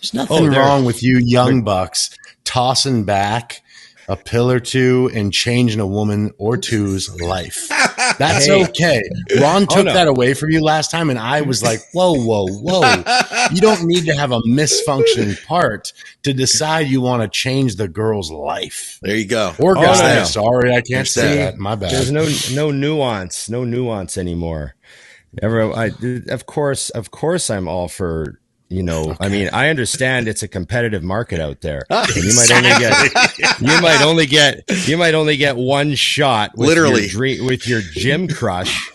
There's nothing wrong with you young bucks tossing back a pill or two and changing a woman or two's life. That's okay. Ron took that away from you last time, and I was like, whoa. You don't need to have a misfunctioning part to decide you want to change the girl's life. There you go. Or guy. No. Sorry, I can't say that. My bad. There's no nuance anymore. Of course, I'm all for. Okay. I mean, I understand it's a competitive market out there. You might only get one shot with literally with your gym crush,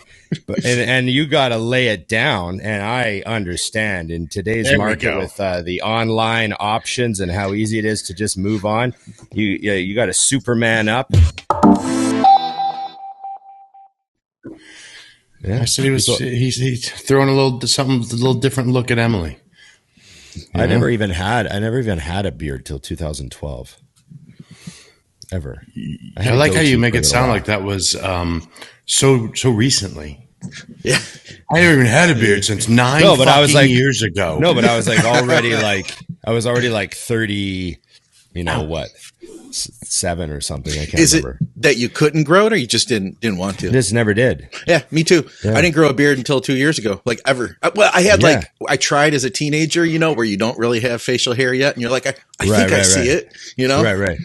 and you got to lay it down. And I understand in today's market with the online options and how easy it is to just move on. You got to Superman up. Yeah, I said he's throwing a little different look at Emily. I never even had a beard till 2012. Ever. I like how you make it sound like that was so recently. Yeah, I never even had a beard since 9 years ago. No, but I was already 30. What? 7 or something. I can't remember. It that you couldn't grow it, or you just didn't want to? Just never did. Yeah, me too. Yeah. I didn't grow a beard until 2 years ago, like ever. Well, I had I tried as a teenager, where you don't really have facial hair yet, and you're like, I think I see it, Right.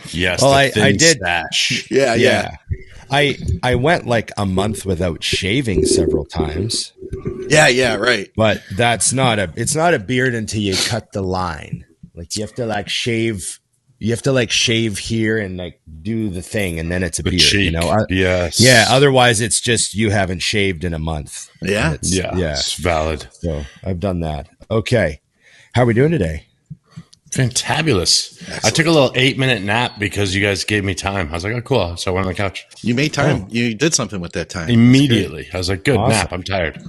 Yes. Well, I did. Stash. Yeah. I went like a month without shaving several times. Yeah, right. But it's not a beard until you cut the line. Like you have to shave. You have to shave here and do the thing, and then it's a beard. Cheek. Yes. Yeah. Otherwise, it's just you haven't shaved in a month. Yeah. It's valid. So I've done that. Okay. How are we doing today? Fantabulous. Excellent. I took a little 8-minute nap because you guys gave me time. I was like, oh, cool. So I went on the couch. You made time. Oh. You did something with that time. Immediately. I was like, good nap. I'm tired.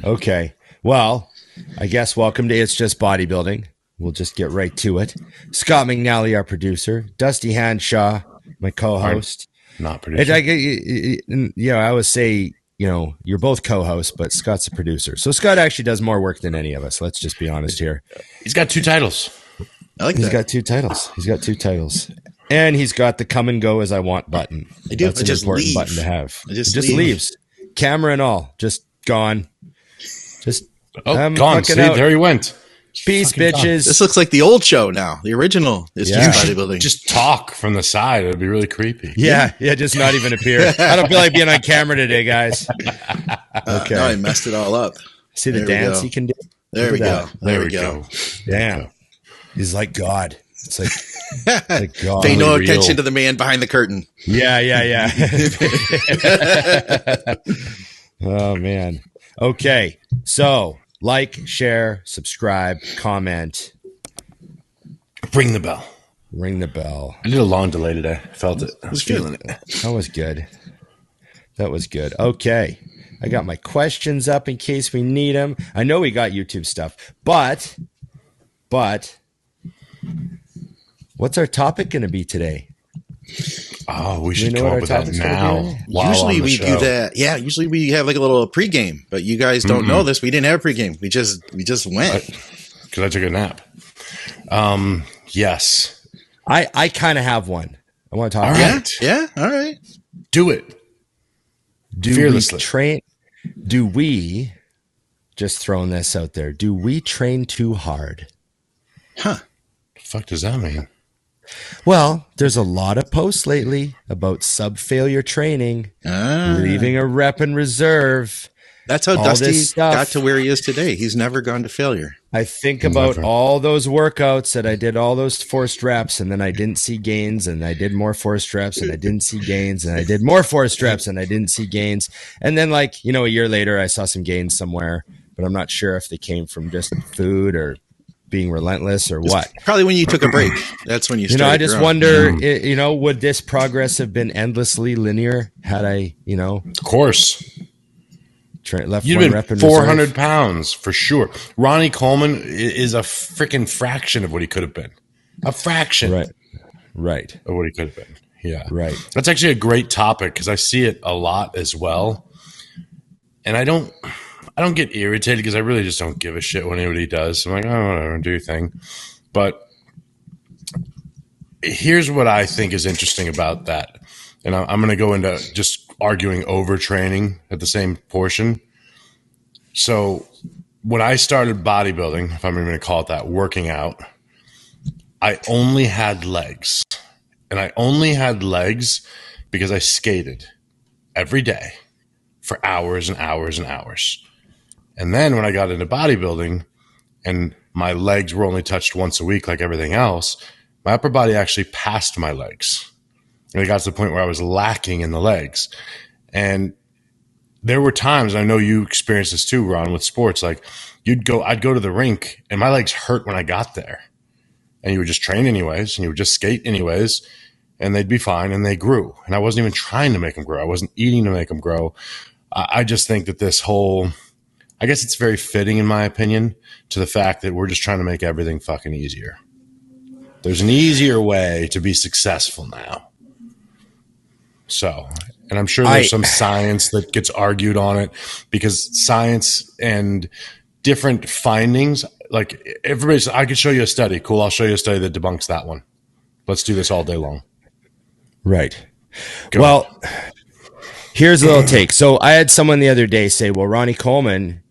Okay. Well, I guess welcome to It's Just Bodybuilding. We'll just get right to it. Scott McNally, our producer. Dusty Hanshaw, my co-host. Not producer. I always say, you're both co-hosts, but Scott's a producer. So Scott actually does more work than any of us. Let's just be honest here. He's got 2 titles. I like that. He's got 2 titles. And he's got the come and go as I want button. I do. That's an important button to have. It just leaves. Camera and all. Just gone. Gone. See, there he went. Peace, bitches. This looks like the old show now. The original is just bodybuilding. Just talk from the side. It would be really creepy. Yeah, just not even appear. I don't feel like being on camera today, guys. Okay. Now I messed it all up. See the dance he can do? There we go. There we go. Damn. He's like God. It's like God. Pay no attention to the man behind the curtain. Yeah. Oh, man. Okay. So, like, share, subscribe, comment. Ring the bell. I did a long delay today. I felt it. I was feeling it. That was good. Okay. I got my questions up in case we need them. I know we got YouTube stuff, but what's our topic going to be today? Oh, we should come up with that now. Usually we do that. Yeah, usually we have like a little pregame, but you guys don't know this. We didn't have a pregame. We just went. Because I took a nap. Yes. I kind of have one. I want to talk about it. Yeah, all right. Do it. Fearlessly. Do we, just throwing this out there, do we train too hard? Huh. The fuck does that mean? Well, there's a lot of posts lately about sub-failure training, leaving a rep in reserve. That's how Dusty got to where he is today. He's never gone to failure. I think about all those workouts that I did, all those forced reps, and then I didn't see gains, and I did more forced reps, and I didn't see gains, and I did more forced reps, and I didn't see gains. And then, a year later, I saw some gains somewhere, but I'm not sure if they came from just food or being relentless or what. Probably when you took a break. That's when you started I just wonder, would this progress have been endlessly linear had I, Of course. Left You'd one have been rep in 400 reserve. pounds for sure. Ronnie Coleman is a freaking fraction of what he could have been. A fraction. Right. Of what he could have been. Yeah. Right. That's actually a great topic because I see it a lot as well. And I don't get irritated because I really just don't give a shit what anybody does. I'm like, oh, whatever, do your thing. But here's what I think is interesting about that. And I'm going to go into just arguing overtraining at the same portion. So when I started bodybuilding, if I'm even going to call it that, working out, I only had legs. And I only had legs because I skated every day for hours and hours and hours. And then when I got into bodybuilding and my legs were only touched once a week like everything else, my upper body actually passed my legs. And it got to the point where I was lacking in the legs. And there were times, and I know you experienced this too, Ron, with sports, like I'd go to the rink and my legs hurt when I got there. And you would just train anyways, and you would just skate anyways, and they'd be fine, and they grew. And I wasn't even trying to make them grow. I wasn't eating to make them grow. I just think that this whole, I guess it's very fitting, in my opinion, to the fact that we're just trying to make everything fucking easier. There's an easier way to be successful now. So, and I'm sure there's some science that gets argued on it, because science and different findings, like everybody's, I could show you a study. Cool. I'll show you a study that debunks that one. Let's do this all day long. Right. Go well, here's a little take. So I had someone the other day say, well, Ronnie Coleman,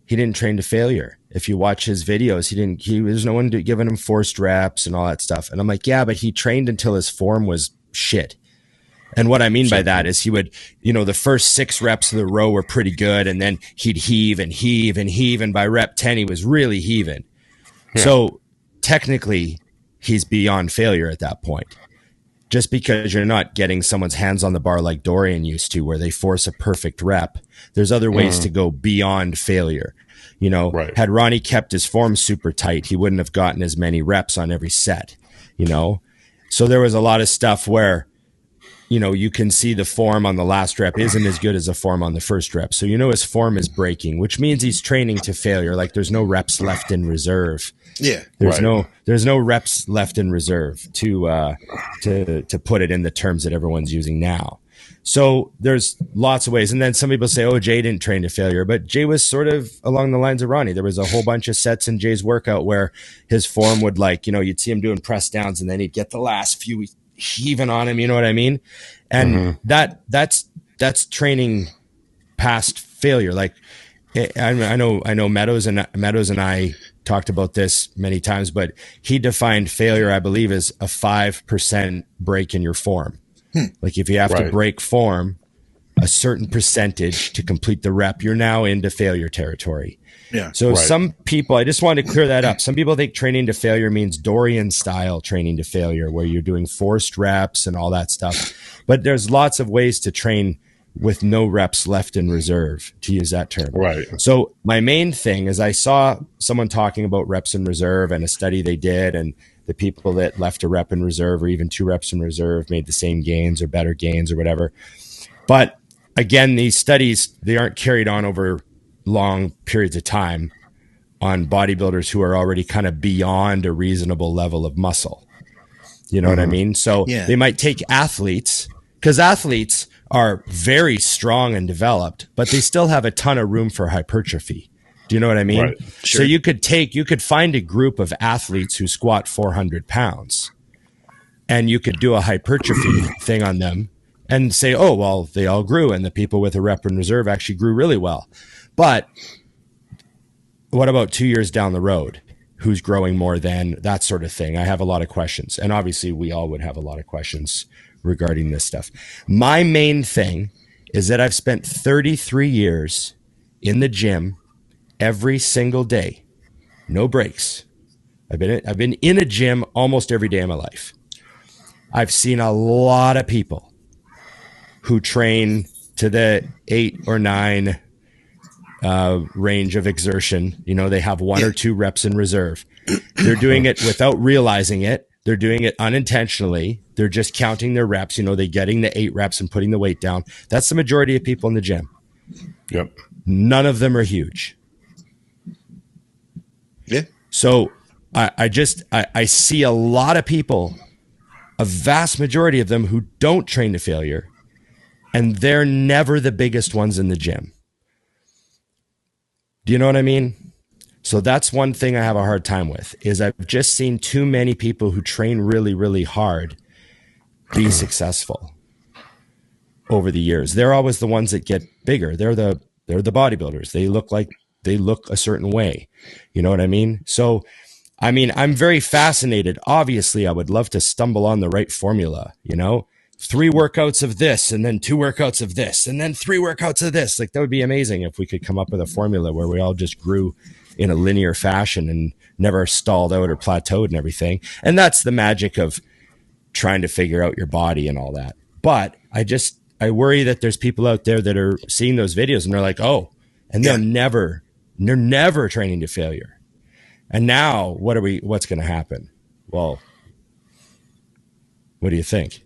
he didn't train to failure. If you watch his videos, there's no one giving him forced reps and all that stuff. And I'm like, yeah, but he trained until his form was shit. And what I mean by that is he would, the first 6 reps of the row were pretty good. And then he'd heave and heave and heave. And by rep 10, he was really heaving. Yeah. So technically he's beyond failure at that point. Just because you're not getting someone's hands on the bar like Dorian used to, where they force a perfect rep, there's other ways to go beyond failure. Right. Had Ronnie kept his form super tight, he wouldn't have gotten as many reps on every set, So there was a lot of stuff where, you can see the form on the last rep isn't as good as the form on the first rep. So, his form is breaking, which means he's training to failure. Like there's no reps left in reserve. Yeah. There's no reps left in reserve to put it in the terms that everyone's using now. So there's lots of ways. And then some people say, oh, Jay didn't train to failure, but Jay was sort of along the lines of Ronnie. There was a whole bunch of sets in Jay's workout where his form would you'd see him doing press downs and then he'd get the last few heaving on him. You know what I mean? And that's training past failure. Like I know Meadows and I talked about this many times, but he defined failure, I believe, as a 5% break in your form. Like if you have to break form a certain percentage to complete the rep, you're now into failure territory. Yeah. So some people, I just wanted to clear that up. Some people think training to failure means Dorian style training to failure, where you're doing forced reps and all that stuff. But there's lots of ways to train with no reps left in reserve, to use that term. Right. So my main thing is I saw someone talking about reps in reserve and a study they did, and the people that left a rep in reserve or even 2 reps in reserve made the same gains or better gains or whatever. But again, these studies, they aren't carried on over long periods of time on bodybuilders who are already kind of beyond a reasonable level of muscle. You know what I mean? So they might take athletes, because athletes are very strong and developed, but they still have a ton of room for hypertrophy. Do you know what I mean? Right. Sure. So you could find a group of athletes who squat 400 pounds and you could do a hypertrophy thing on them and say, oh, well, they all grew and the people with a rep in reserve actually grew really well. But what about 2 years down the road? Who's growing more than that sort of thing? I have a lot of questions. And obviously we all would have a lot of questions regarding this stuff. My main thing is that I've spent 33 years in the gym every single day, no breaks. I've been in a gym almost every day of my life. I've seen a lot of people who train to the 8 or 9 range of exertion. They have 1 or 2 reps in reserve. They're doing it without realizing it. They're doing it unintentionally. They're just counting their reps. They're getting the 8 reps and putting the weight down. That's the majority of people in the gym. Yep. None of them are huge. Yeah. So I see a lot of people, a vast majority of them, who don't train to failure, and they're never the biggest ones in the gym. Do you know what I mean? So that's one thing I have a hard time with, is I've just seen too many people who train really, really hard be successful over the years. They're always the ones that get bigger. They're the bodybuilders. They look a certain way. You know what I mean? So, I mean, I'm very fascinated. Obviously, I would love to stumble on the right formula, 3 workouts of this, and then 2 workouts of this, and then 3 workouts of this. Like, that would be amazing if we could come up with a formula where we all just grew in a linear fashion and never stalled out or plateaued and everything. And that's the magic of trying to figure out your body and all that. But I worry that there's people out there that are seeing those videos and they're like, oh, and they're never training to failure. And now what's going to happen? Well, what do you think?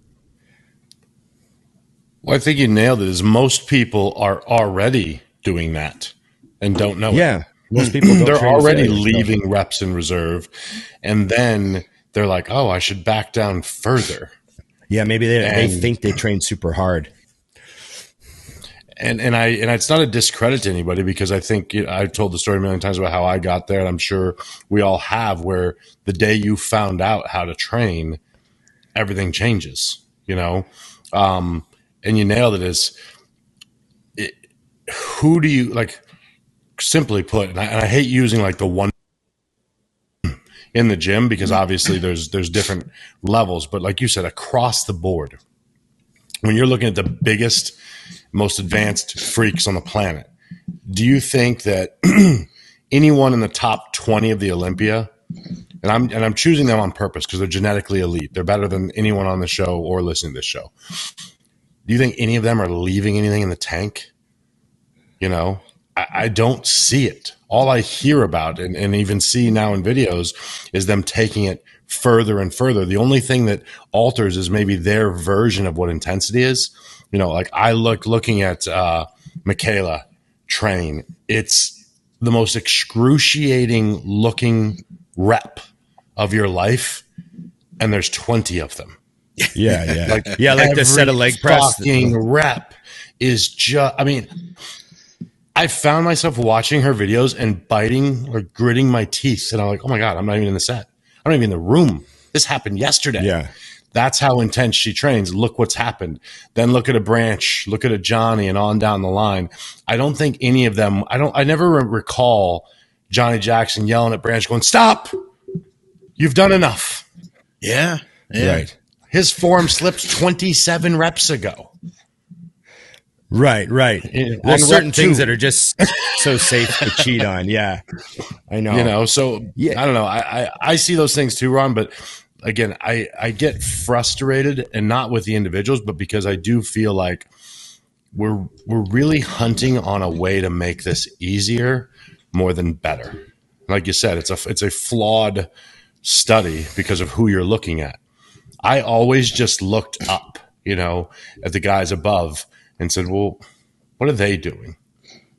Well, I think you nailed it. Is most people are already doing that and don't know it. Yeah. Most people don't. They're already leaving reps in reserve, and then they're like, oh, I should back down further. Yeah, maybe they think they train super hard. And it's not a discredit to anybody, because I think I've told the story a million times about how I got there, and I'm sure we all have, where the day you found out how to train, everything changes, and you nailed it. Who do you like? Simply put, and I hate using like the one in the gym, because obviously there's different levels, but like you said, across the board, when you're looking at the biggest, most advanced freaks on the planet, do you think that anyone in the top 20 of the Olympia, and I'm choosing them on purpose because they're genetically elite, they're better than anyone on the show or listening to this show, do you think any of them are leaving anything in the tank? I don't see it. All I hear about and even see now in videos is them taking it further and further. The only thing that alters is maybe their version of what intensity is. Like I looking at Michaela train. It's the most excruciating looking rep of your life, and there's 20 of them. Yeah. Like the set of leg press. Fucking rep is just. I found myself watching her videos and biting or gritting my teeth. And I'm like, oh my God, I'm not even in the set. I'm not even in the room. This happened yesterday. Yeah. That's how intense she trains. Look what's happened. Then look at a Branch, look at a Johnny, and on down the line. I don't think any of them, I never recall Johnny Jackson yelling at Branch going, stop, you've done enough. Yeah. Right. His form slipped 27 reps ago. Right. There's certain things that are just so safe to cheat on. Yeah, I know. So yeah. I don't know. I see those things too, Ron. But again, I get frustrated, and not with the individuals, but because I do feel like we're really hunting on a way to make this easier more than better. Like you said, it's a flawed study because of who you're looking at. I always just looked up, at the guys above, and said, well, what are they doing?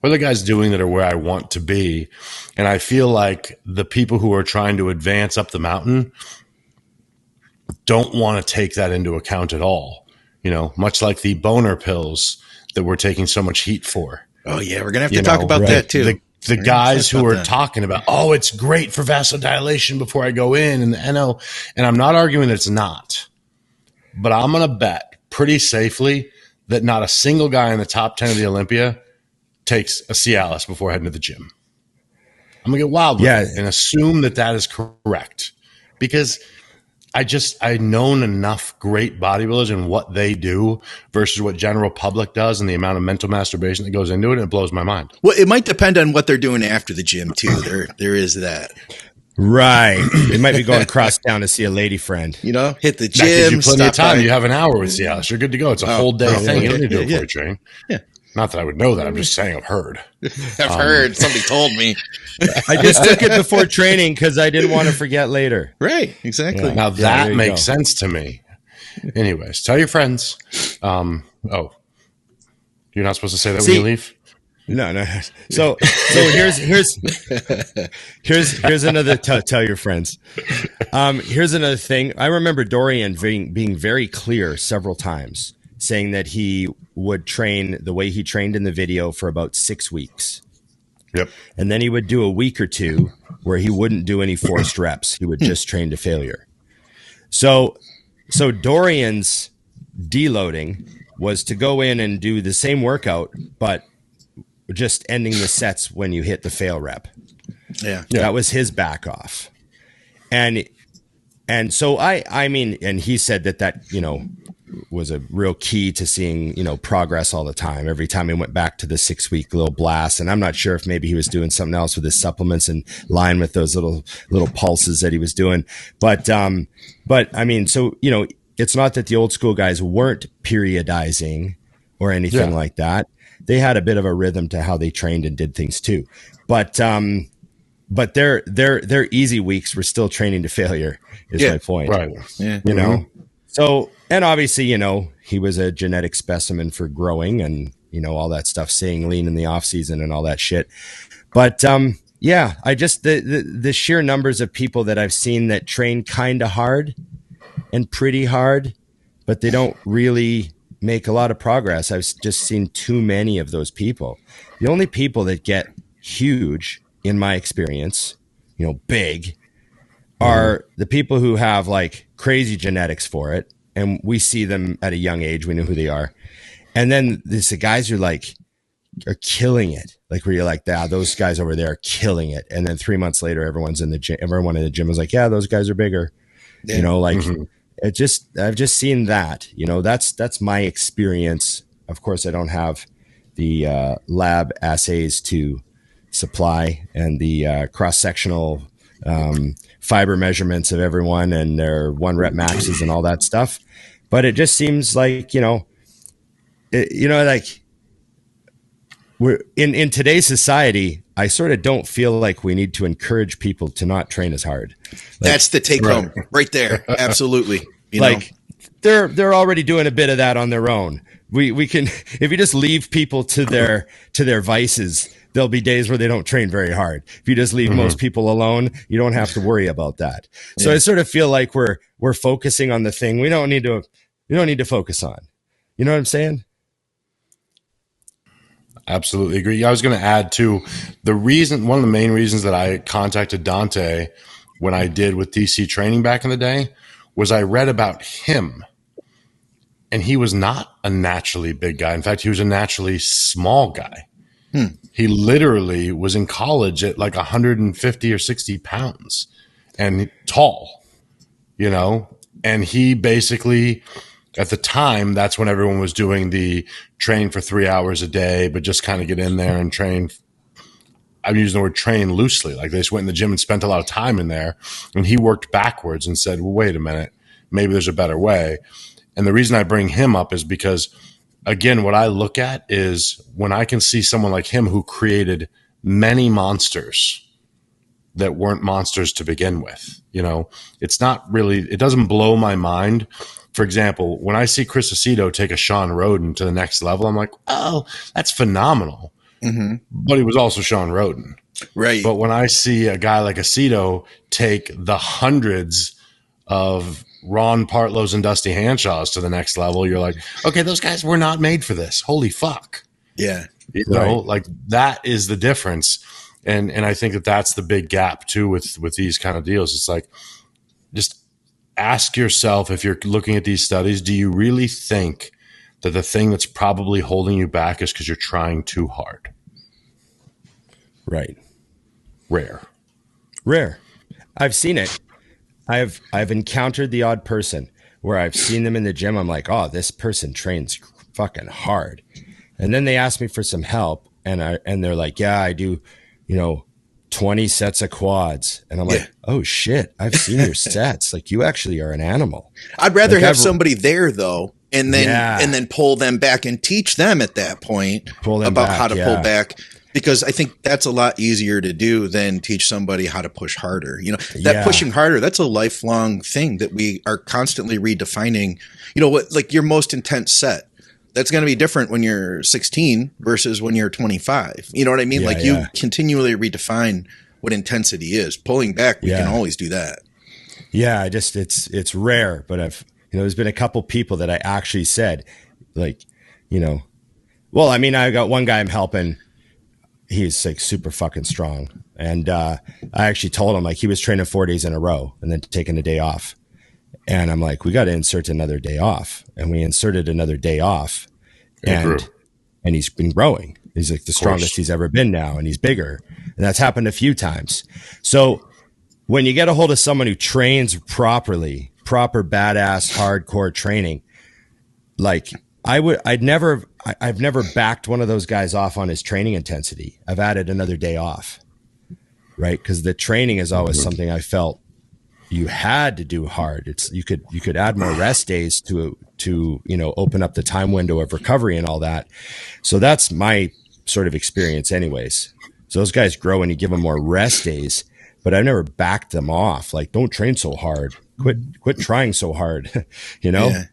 What are the guys doing that are where I want to be? And I feel like the people who are trying to advance up the mountain don't want to take that into account at all. Much like the boner pills that we're taking so much heat for. Oh, yeah. We're going to have to talk about that too. The guys who are talking about, oh, it's great for vasodilation before I go in. And the NO, and I'm not arguing that it's not. But I'm going to bet pretty safely that not a single guy in the top 10 of the Olympia takes a Cialis before heading to the gym. I'm going to get wild with it and assume that is correct, because I known enough great bodybuilders and what they do versus what general public does, and the amount of mental masturbation that goes into it, and it blows my mind. Well, it might depend on what they're doing after the gym too. There is that. Right. They might be going across town to see a lady friend. Hit the gym. You plenty of time. You have an hour with Cialis. You're good to go. It's a whole day thing. You don't need to do it before you train. Yeah. Not that I would know that. I'm just saying I've heard. I've heard. Somebody told me. I just took it before training because I didn't want to forget later. Right. Exactly. Yeah. Now that makes sense to me. Anyways, tell your friends. You're not supposed to say that when you leave? No. So here's another tell your friends. Here's another thing. I remember Dorian being very clear several times, saying that he would train the way he trained in the video for about 6 weeks. Yep. And then he would do a week or two where he wouldn't do any forced reps. He would just train to failure. So Dorian's deloading was to go in and do the same workout, but just ending the sets when you hit the fail rep. Yeah. That was his back off. And so I mean, and he said that, you know, was a real key to seeing, you know, progress all the time. Every time he went back to the 6-week little blast. And I'm not sure if maybe he was doing something else with his supplements in line with those little pulses that he was doing. But I mean, so, you know, it's not that the old school guys weren't periodizing or anything like that. They had a bit of a rhythm to how they trained and did things too. But their easy weeks were still training to failure is my point. Right. Yeah. You know? So, and obviously, you know, he was a genetic specimen for growing and, you know, all that stuff, staying lean in the off season and all that shit. But, yeah, I just, the sheer numbers of people that I've seen that train kind of hard and pretty hard, but they don't really make a lot of progress. I've just seen too many of those people. The only people that get huge, in my experience, you know, big, are the people who have like crazy genetics for it. And we see them at a young age. We know who they are. And then there's the guys who are killing it. Like where you're like, those guys over there are killing it. And then 3 months later, everyone's in the gym. Everyone in the gym was like, yeah, those guys are bigger. Yeah. You know, like I've just seen that, you know, that's my experience. Of course, I don't have the lab assays to supply and the cross-sectional fiber measurements of everyone and their 1 rep maxes and all that stuff. But it just seems like, you know, like we're in today's society, I sort of don't feel like we need to encourage people to not train as hard. That's the take home right there. Absolutely. You like know. They're already doing a bit of that on their own. We can, if you just leave people to their vices, there'll be days where they don't train very hard. If you just leave most people alone, you don't have to worry about that. So I sort of feel like we're focusing on the thing we don't need to focus on. You know what I'm saying? Absolutely agree. I was going to add too, one of the main reasons that I contacted Dante when I did with DC training back in the day was I read about him, and he was not a naturally big guy. In fact, he was a naturally small guy. He literally was in college at like 150 or 60 pounds and tall, you know, and he basically, at the time, that's when everyone was doing the train for 3 hours a day, but just kind of get in there and train. I'm using the word train loosely. Like they just went in the gym and spent a lot of time in there, and he worked backwards and said, well, wait a minute, maybe there's a better way. And the reason I bring him up is because, again, what I look at is when I can see someone like him who created many monsters that weren't monsters to begin with, you know, it's not really, it doesn't blow my mind. For example, when I see Chris Aceto take a Sean Roden to the next level, I'm like, oh, that's phenomenal. But he was also Sean Roden. Right. But when I see a guy like Aceto take the hundreds of Ron Partlows and Dusty Hanshaws to the next level, you're like, okay, those guys were not made for this. Holy fuck. Yeah. You know, like that is the difference. And I think that that's the big gap too with these kind of deals. It's like, just ask yourself, if you're looking at these studies, do you really think that the thing that's probably holding you back is because you're trying too hard? Right. Rare. I've seen it. I've encountered the odd person where I've seen them in the gym. I'm like, oh, this person trains fucking hard. And then they ask me for some help, and they're like, yeah, I do, 20 sets of quads. And I'm like, oh shit, I've seen your sets. Like, you actually are an animal. I'd rather have somebody there though, and then pull them back and teach them at that point about how to pull back. Because I think that's a lot easier to do than teach somebody how to push harder. Pushing harder, that's a lifelong thing that we are constantly redefining. Like your most intense set, that's going to be different when you're 16 versus when you're 25. You know what I mean? You continually redefine what intensity is. Pulling back, we can always do that. Yeah, it's rare, but there's been a couple people that I actually said, well, I got one guy I'm helping. he's like super fucking strong. And I actually told him, like, he was training 4 days in a row and then taking a day off. And I'm like, we got to insert another day off. And we inserted another day off. And he's been growing. He's like the strongest he's ever been now. And he's bigger. And that's happened a few times. So when you get a hold of someone who trains properly, proper badass hardcore training, like I've never backed one of those guys off on his training intensity. I've added another day off. Right, because the training is always something I felt you had to do hard. It's you could add more rest days to open up the time window of recovery and all that. So that's my sort of experience, anyways. So those guys grow and you give them more rest days, but I've never backed them off. Like, don't train so hard. Quit trying so hard. Yeah.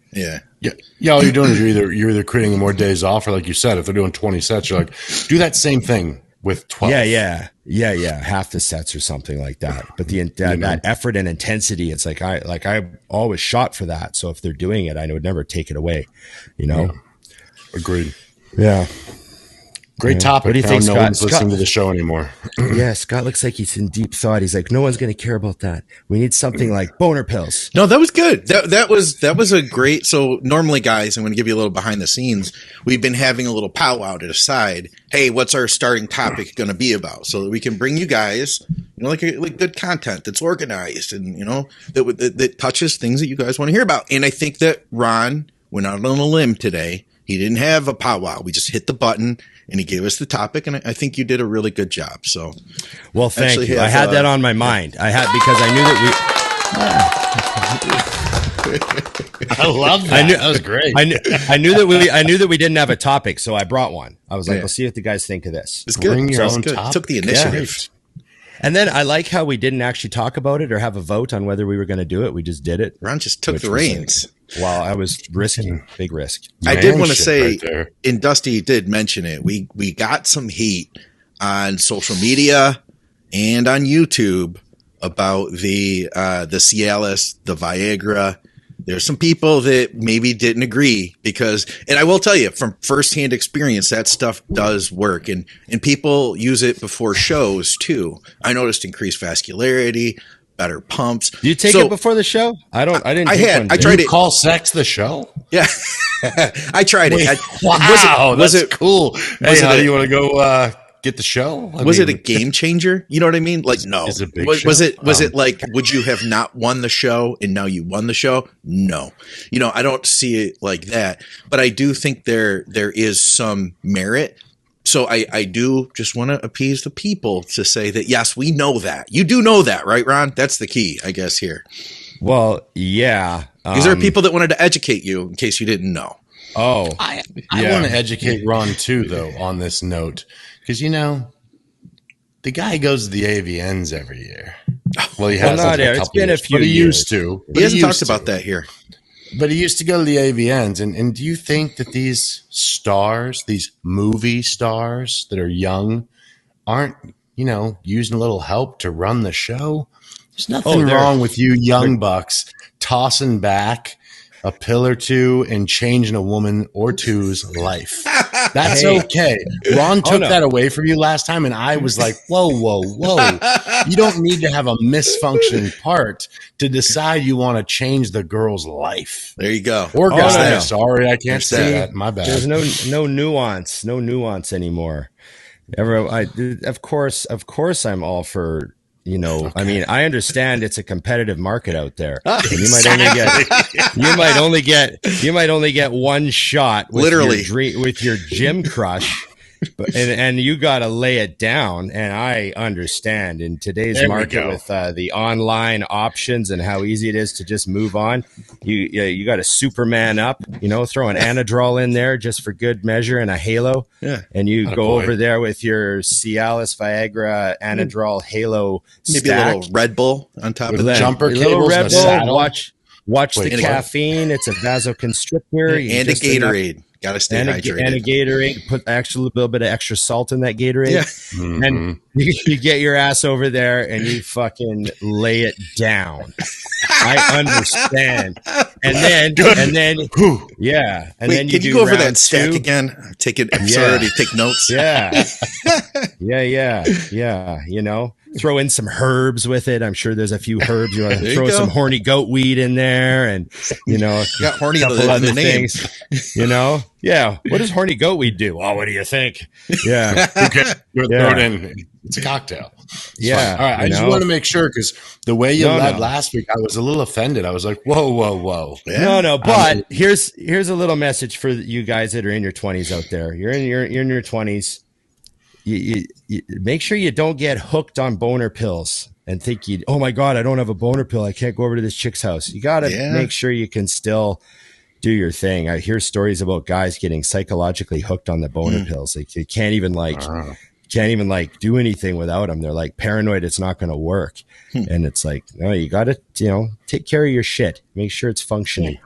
All you're doing is you're either creating more days off, or like you said, if they're doing 20 sets, you're like, do that same thing with 12. Yeah. Half the sets or something like that. But that effort and intensity, it's like I always shot for that. So if they're doing it, I would never take it away. Yeah. Agreed. Yeah. Great topic. What do you think, Scott? No one's listening to the show anymore. Yeah, Scott looks like he's in deep thought. He's like, no one's going to care about that. We need something like boner pills. No, that was good. That was a great. So normally, guys, I'm going to give you a little behind the scenes. We've been having a little powwow to decide, hey, what's our starting topic going to be about, so that we can bring you guys, like good content that's organized and that touches things that you guys want to hear about. And I think that Ron went out on a limb today. He didn't have a powwow. We just hit the button and he gave us the topic. And I think you did a really good job. So, well, thank you. I had that on my mind. I had, because I knew that I love that. That was great. I knew that we didn't have a topic. So I brought one. I was like, we'll see what the guys think of this. It's good. Bring your own topic. Took the initiative. Yeah. And then I like how we didn't actually talk about it or have a vote on whether we were going to do it. We just did it. Ron just took the reins. Well, I was risking, big risk. I did want to say, and Dusty did mention it, we got some heat on social media and on YouTube about the Cialis, the Viagra. There's some people that maybe didn't agree because, and I will tell you from firsthand experience, that stuff does work, and people use it before shows too. I noticed increased vascularity, better pumps. Do you take it before the show? I didn't. I tried it. Call sex the show? Yeah, I tried it. Wow, was it cool? Hey, how do you want to go? Get the show? Was it a game changer? You know what I mean? Like, no. Was it like, would you have not won the show and now you won the show? No. I don't see it like that. But I do think there is some merit. So I do just want to appease the people to say that, yes, we know that. You do know that, right, Ron? That's the key, I guess, here. Well, yeah. Because there are people that wanted to educate you in case you didn't know. Oh. I want to educate Ron, too, though, on this note. Because, the guy goes to the AVNs every year. Well, he has it's been a few years. He used to. He hasn't talked about that here. But he used to go to the AVNs. And do you think that these stars, these movie stars that are young, aren't, using a little help to run the show? There's nothing wrong with you young bucks tossing back a pill or two and changing a woman or two's life. That's okay. Ron took that away from you last time, and I was like, whoa. You don't need to have a misfunctioning part to decide you want to change the girl's life. There you go. Or guy. Sorry, I can't say that. My bad. There's no nuance anymore. Of course, I'm all for. Okay. I mean, I understand it's a competitive market out there. You might only get one shot with literally with your gym crush, and you got to lay it down. And I understand in today's market with the online options and how easy it is to just move on. You got to Superman up, throw an Anadrol in there just for good measure and a halo. Yeah. And you go over there with your Cialis, Viagra, Anadrol, halo maybe stack. a little Red Bull on top with of that. Jumper cables, little Red Bull. Watch the caffeine. It's a vasoconstrictor. And a Gatorade. Got to stay hydrated. And a Gatorade. Put a little bit of extra salt in that Gatorade. Yeah. Mm-hmm. And you get your ass over there and you fucking lay it down. I understand. And then, yeah. And Wait, then can you go over that stack again? Take it. I'm sorry to take notes. Yeah. Yeah. You know, throw in some herbs with it. I'm sure there's a few herbs. You want to throw some horny goat weed in there, and you know, you got horny other things. You know, yeah. What does horny goat weed do? Oh, what do you think? Yeah, throw it in. It's a cocktail. It's yeah. Fine. All right. I just want to make sure, because the way you led last week, I was a little offended. I was like, whoa. Yeah. No. But here's a little message for you guys that are in your 20s out there. You're in your 20s. You make sure you don't get hooked on boner pills and think oh my God, I don't have a boner pill. I can't go over to this chick's house. You got to make sure you can still do your thing. I hear stories about guys getting psychologically hooked on the boner pills. Like they can't even do anything without them. They're like paranoid it's not going to work. And it's like, no, you got to, take care of your shit. Make sure it's functioning.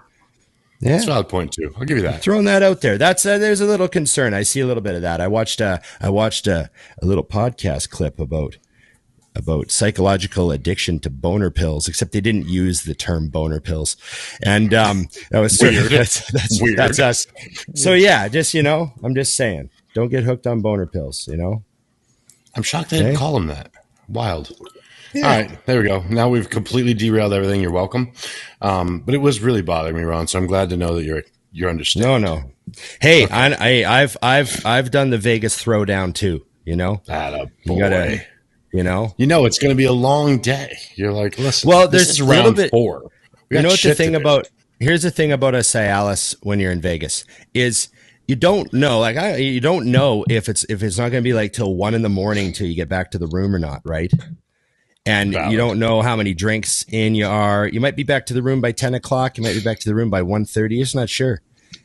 Yeah, that's a valid point too. I'll give you that. Throwing that out there. That's there's a little concern. I see a little bit of that. I watched a little podcast clip about psychological addiction to boner pills, except they didn't use the term boner pills, and that was weird. That's weird. That's us. So yeah, just I'm just saying, don't get hooked on boner pills. I'm shocked they didn't call them that. Wild. Yeah. All right, there we go. Now we've completely derailed everything. You're welcome. But it was really bothering me, Ron. So I'm glad to know that you're understanding. No. Hey, okay. I've done the Vegas throwdown too. Atta boy. You gotta, it's going to be a long day. You're like, listen. Well, there's a little bit. 4. You know what the thing about? Here's the thing about a Cialis when you're in Vegas is you don't know. You don't know if it's not going to be like till 1 a.m. till you get back to the room or not, right? And you don't know how many drinks in you are. You might be back to the room by 10 o'clock. You might be back to the room by 1:30. You're just not sure.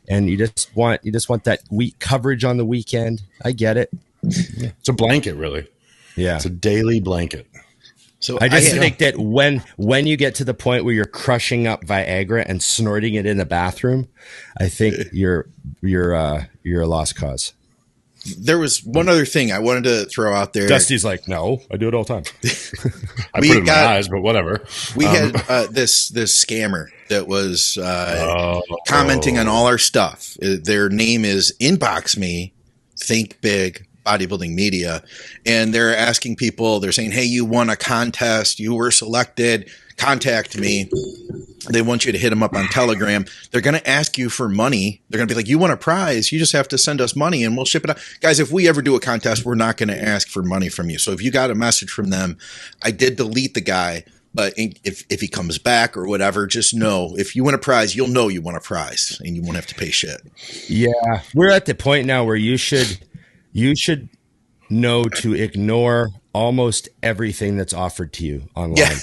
And you just want that week coverage on the weekend. I get it. Yeah. It's a blanket, really. Yeah. It's a daily blanket. So I just think that when you get to the point where you're crushing up Viagra and snorting it in the bathroom, I think you're a lost cause. There was one other thing I wanted to throw out there. Dusty's like, no, I do it all the time. I put it in my eyes, but whatever. We had this scammer that was commenting on all our stuff. Their name is Inbox Me, Think Big Bodybuilding Media. And they're asking people, they're saying, hey, you won a contest. You were selected. Contact me. They want you to hit them up on Telegram. They're going to ask you for money. They're going to be like, you want a prize? You just have to send us money and we'll ship it out. Guys, if we ever do a contest, we're not going to ask for money from you. So if you got a message from them, I did delete the guy, but if he comes back or whatever, just know if you win a prize, you'll know you won a prize and you won't have to pay shit. Yeah. We're at the point now where you should know to ignore almost everything that's offered to you online. Yeah.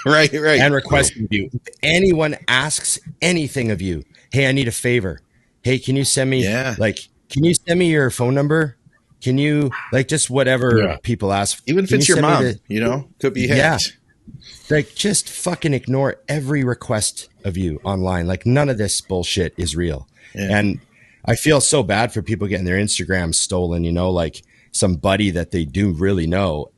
Right. And requesting you. If anyone asks anything of you, hey, I need a favor. Hey, can you send me can you send me your phone number? Can you just whatever people ask? Even if it's your mom, could be hacked. Yeah. Just fucking ignore every request of you online. None of this bullshit is real. Yeah. And I feel so bad for people getting their Instagram stolen, some buddy that they do really know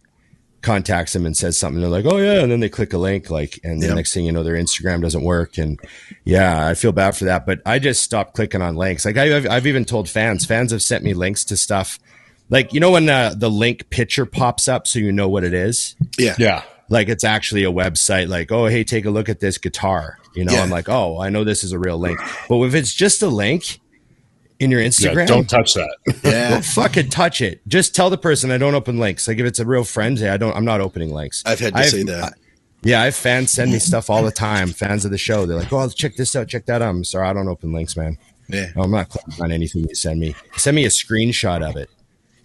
contacts them and says something. They're like, oh yeah. And then they click a link, and the next thing you know, their Instagram doesn't work. And yeah, I feel bad for that, but I just stopped clicking on links. I've even told fans have sent me links to stuff. When the link picture pops up, so you know what it is. Yeah. It's actually a website, oh, hey, take a look at this guitar. I'm like, oh, I know this is a real link. But if it's just a link in your Instagram, don't touch that. Yeah. Don't fucking touch it. Just tell the person I don't open links. If it's a real friend, I'm not opening links. I've had to say that. I have fans send me stuff all the time. Fans of the show. They're like, oh, check this out. Check that out. I'm sorry. I don't open links, man. Yeah. No, I'm not clicking on anything you send me. Send me a screenshot of it.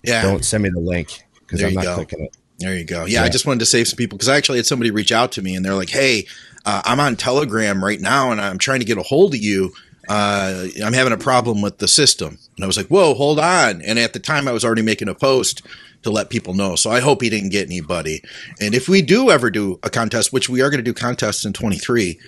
Yeah. Don't send me the link because I'm not clicking it. There you go. Yeah. I just wanted to save some people because I actually had somebody reach out to me and they're like, hey, I'm on Telegram right now and I'm trying to get a hold of you. I'm having a problem with the system. And I was like, whoa, hold on. And at the time I was already making a post to let people know. So I hope he didn't get anybody. And if we do ever do a contest, which we are going to do contests in 23,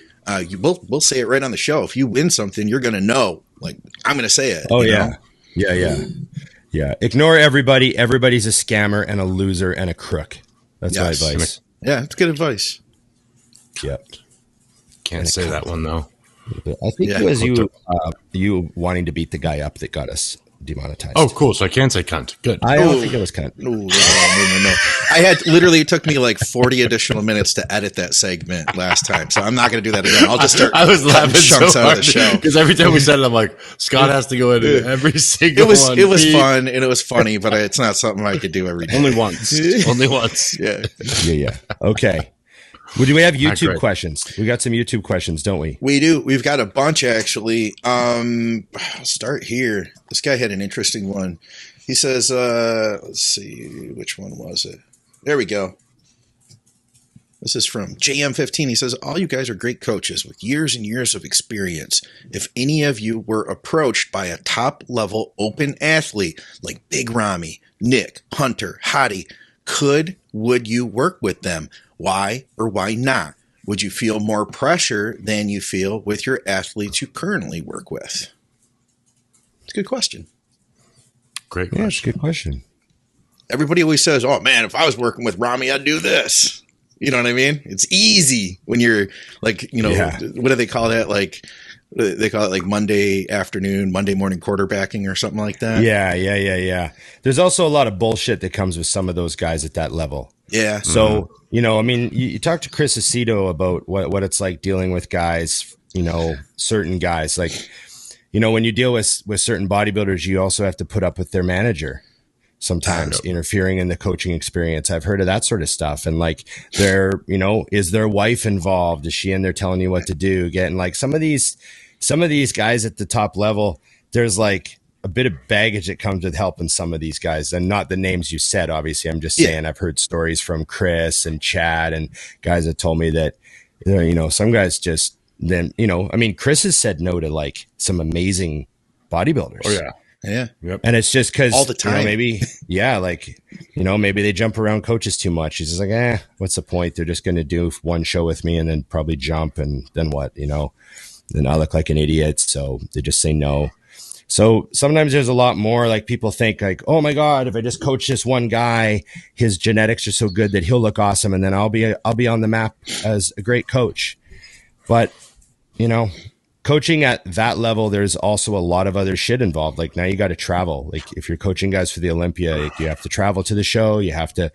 we'll say it right on the show. If you win something, you're going to know, I'm going to say it. Oh yeah. Yeah. Ignore everybody. Everybody's a scammer and a loser and a crook. That's my advice. Yeah. It's good advice. Yep. Can't say that one though. I think it was you wanting to beat the guy up that got us demonetized. Oh, cool. So I can say cunt. Good. I don't think it was cunt. No. I had literally, it took me like 40 additional minutes to edit that segment last time. So I'm not going to do that again. I'll just start. I was laughing chunks so out hard of the show. because every time we said it, I'm like, Scott has to go in every single one. It was fun and it was funny, but it's not something I could do every day. Only once. Only once. Yeah. Okay. Well, do we have YouTube questions? We got some YouTube questions, don't we? We do. We've got a bunch, actually. I'll start here. This guy had an interesting one. He says, let's see, which one was it? There we go. This is from JM15. He says, all you guys are great coaches with years and years of experience. If any of you were approached by a top-level open athlete like Big Rami, Nick, Hunter, Hottie, would you work with them? Why or why not? Would you feel more pressure than you feel with your athletes you currently work with? It's a good question. Great question. Yeah, it's a good question. Everybody always says, oh man, if I was working with Rami, I'd do this. You know what I mean? It's easy when you're like, what do they call that? Like, they call it like Monday morning quarterbacking or something like that. Yeah. There's also a lot of bullshit that comes with some of those guys at that level. Yeah. So, you talk to Chris Aceto about what it's like dealing with guys, certain guys. Like, when you deal with certain bodybuilders, you also have to put up with their manager sometimes interfering in the coaching experience. I've heard of that sort of stuff. And like, is their wife involved? Is she in there telling you what to do? Getting like some of these guys at the top level, there's like a bit of baggage that comes with helping some of these guys, and not the names you said, obviously. I'm just saying, I've heard stories from Chris and Chad and guys that told me that, some guys just then, Chris has said no to like some amazing bodybuilders. Oh yeah. Yeah. Yep. And it's just because all the time, maybe they jump around coaches too much. He's just like, what's the point? They're just going to do one show with me and then probably jump. And then what, then I look like an idiot. So they just say no. So sometimes there's a lot more, like people think like, oh my God, if I just coach this one guy, his genetics are so good that he'll look awesome. And then I'll be on the map as a great coach. But, coaching at that level, there's also a lot of other shit involved. Like now you got to travel. Like if you're coaching guys for the Olympia, you have to travel to the show. You have to,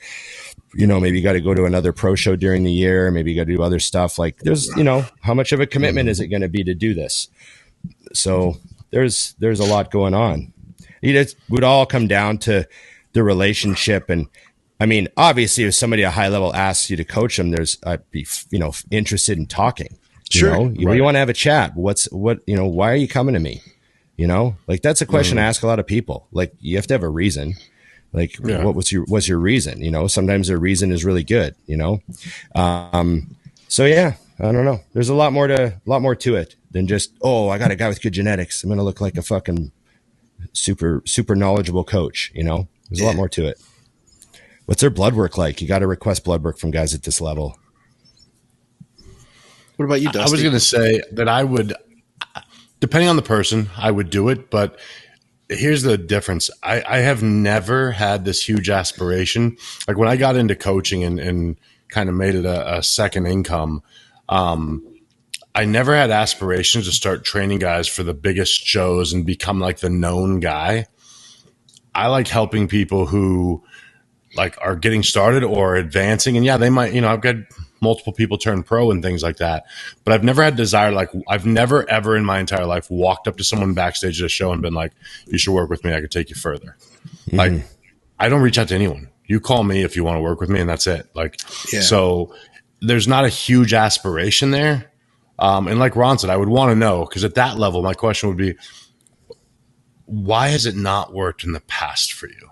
maybe you got to go to another pro show during the year. Maybe you got to do other stuff. Like there's, how much of a commitment is it going to be to do this? So there's a lot going on. It would all come down to the relationship. And I mean, obviously if somebody at a high level asks you to coach them, I'd be, interested in talking. Sure. You want to have a chat. Why are you coming to me? Like that's a question I ask a lot of people. Like you have to have a reason. Like what's your reason? Sometimes their reason is really good, So yeah, I don't know. There's a lot more to it than just, I got a guy with good genetics. I'm going to look like a fucking super, super knowledgeable coach. There's a lot more to it. What's their blood work like? You got to request blood work from guys at this level. What about you, Dusty? I was going to say that I would, depending on the person, I would do it. But here's the difference. I have never had this huge aspiration. Like when I got into coaching and kind of made it a second income, I never had aspirations to start training guys for the biggest shows and become like the known guy. I like helping people who like are getting started or advancing. And they might, I've got multiple people turn pro and things like that. But I've never had desire. Like I've never ever in my entire life walked up to someone backstage at a show and been like, you should work with me. I could take you further. Mm-hmm. Like I don't reach out to anyone. You call me if you want to work with me and that's it. So there's not a huge aspiration there. And like Ron said, I would want to know, because at that level, my question would be, why has it not worked in the past for you?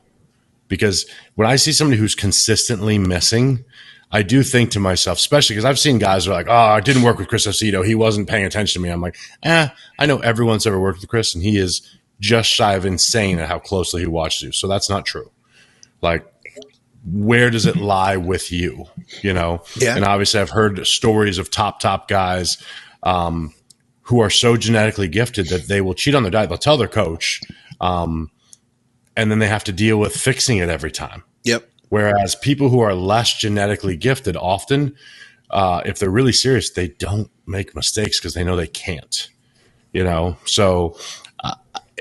Because when I see somebody who's consistently missing, I do think to myself, especially because I've seen guys who are like, I didn't work with Chris Aceto. He wasn't paying attention to me. I'm like, I know everyone's ever worked with Chris, and he is just shy of insane at how closely he watches you. So that's not true. Like, where does it lie with you? Yeah. And obviously I've heard stories of top guys who are so genetically gifted that they will cheat on their diet. They'll tell their coach, and then they have to deal with fixing it every time. Yep. Whereas people who are less genetically gifted often if they're really serious, they don't make mistakes because they know they can't, So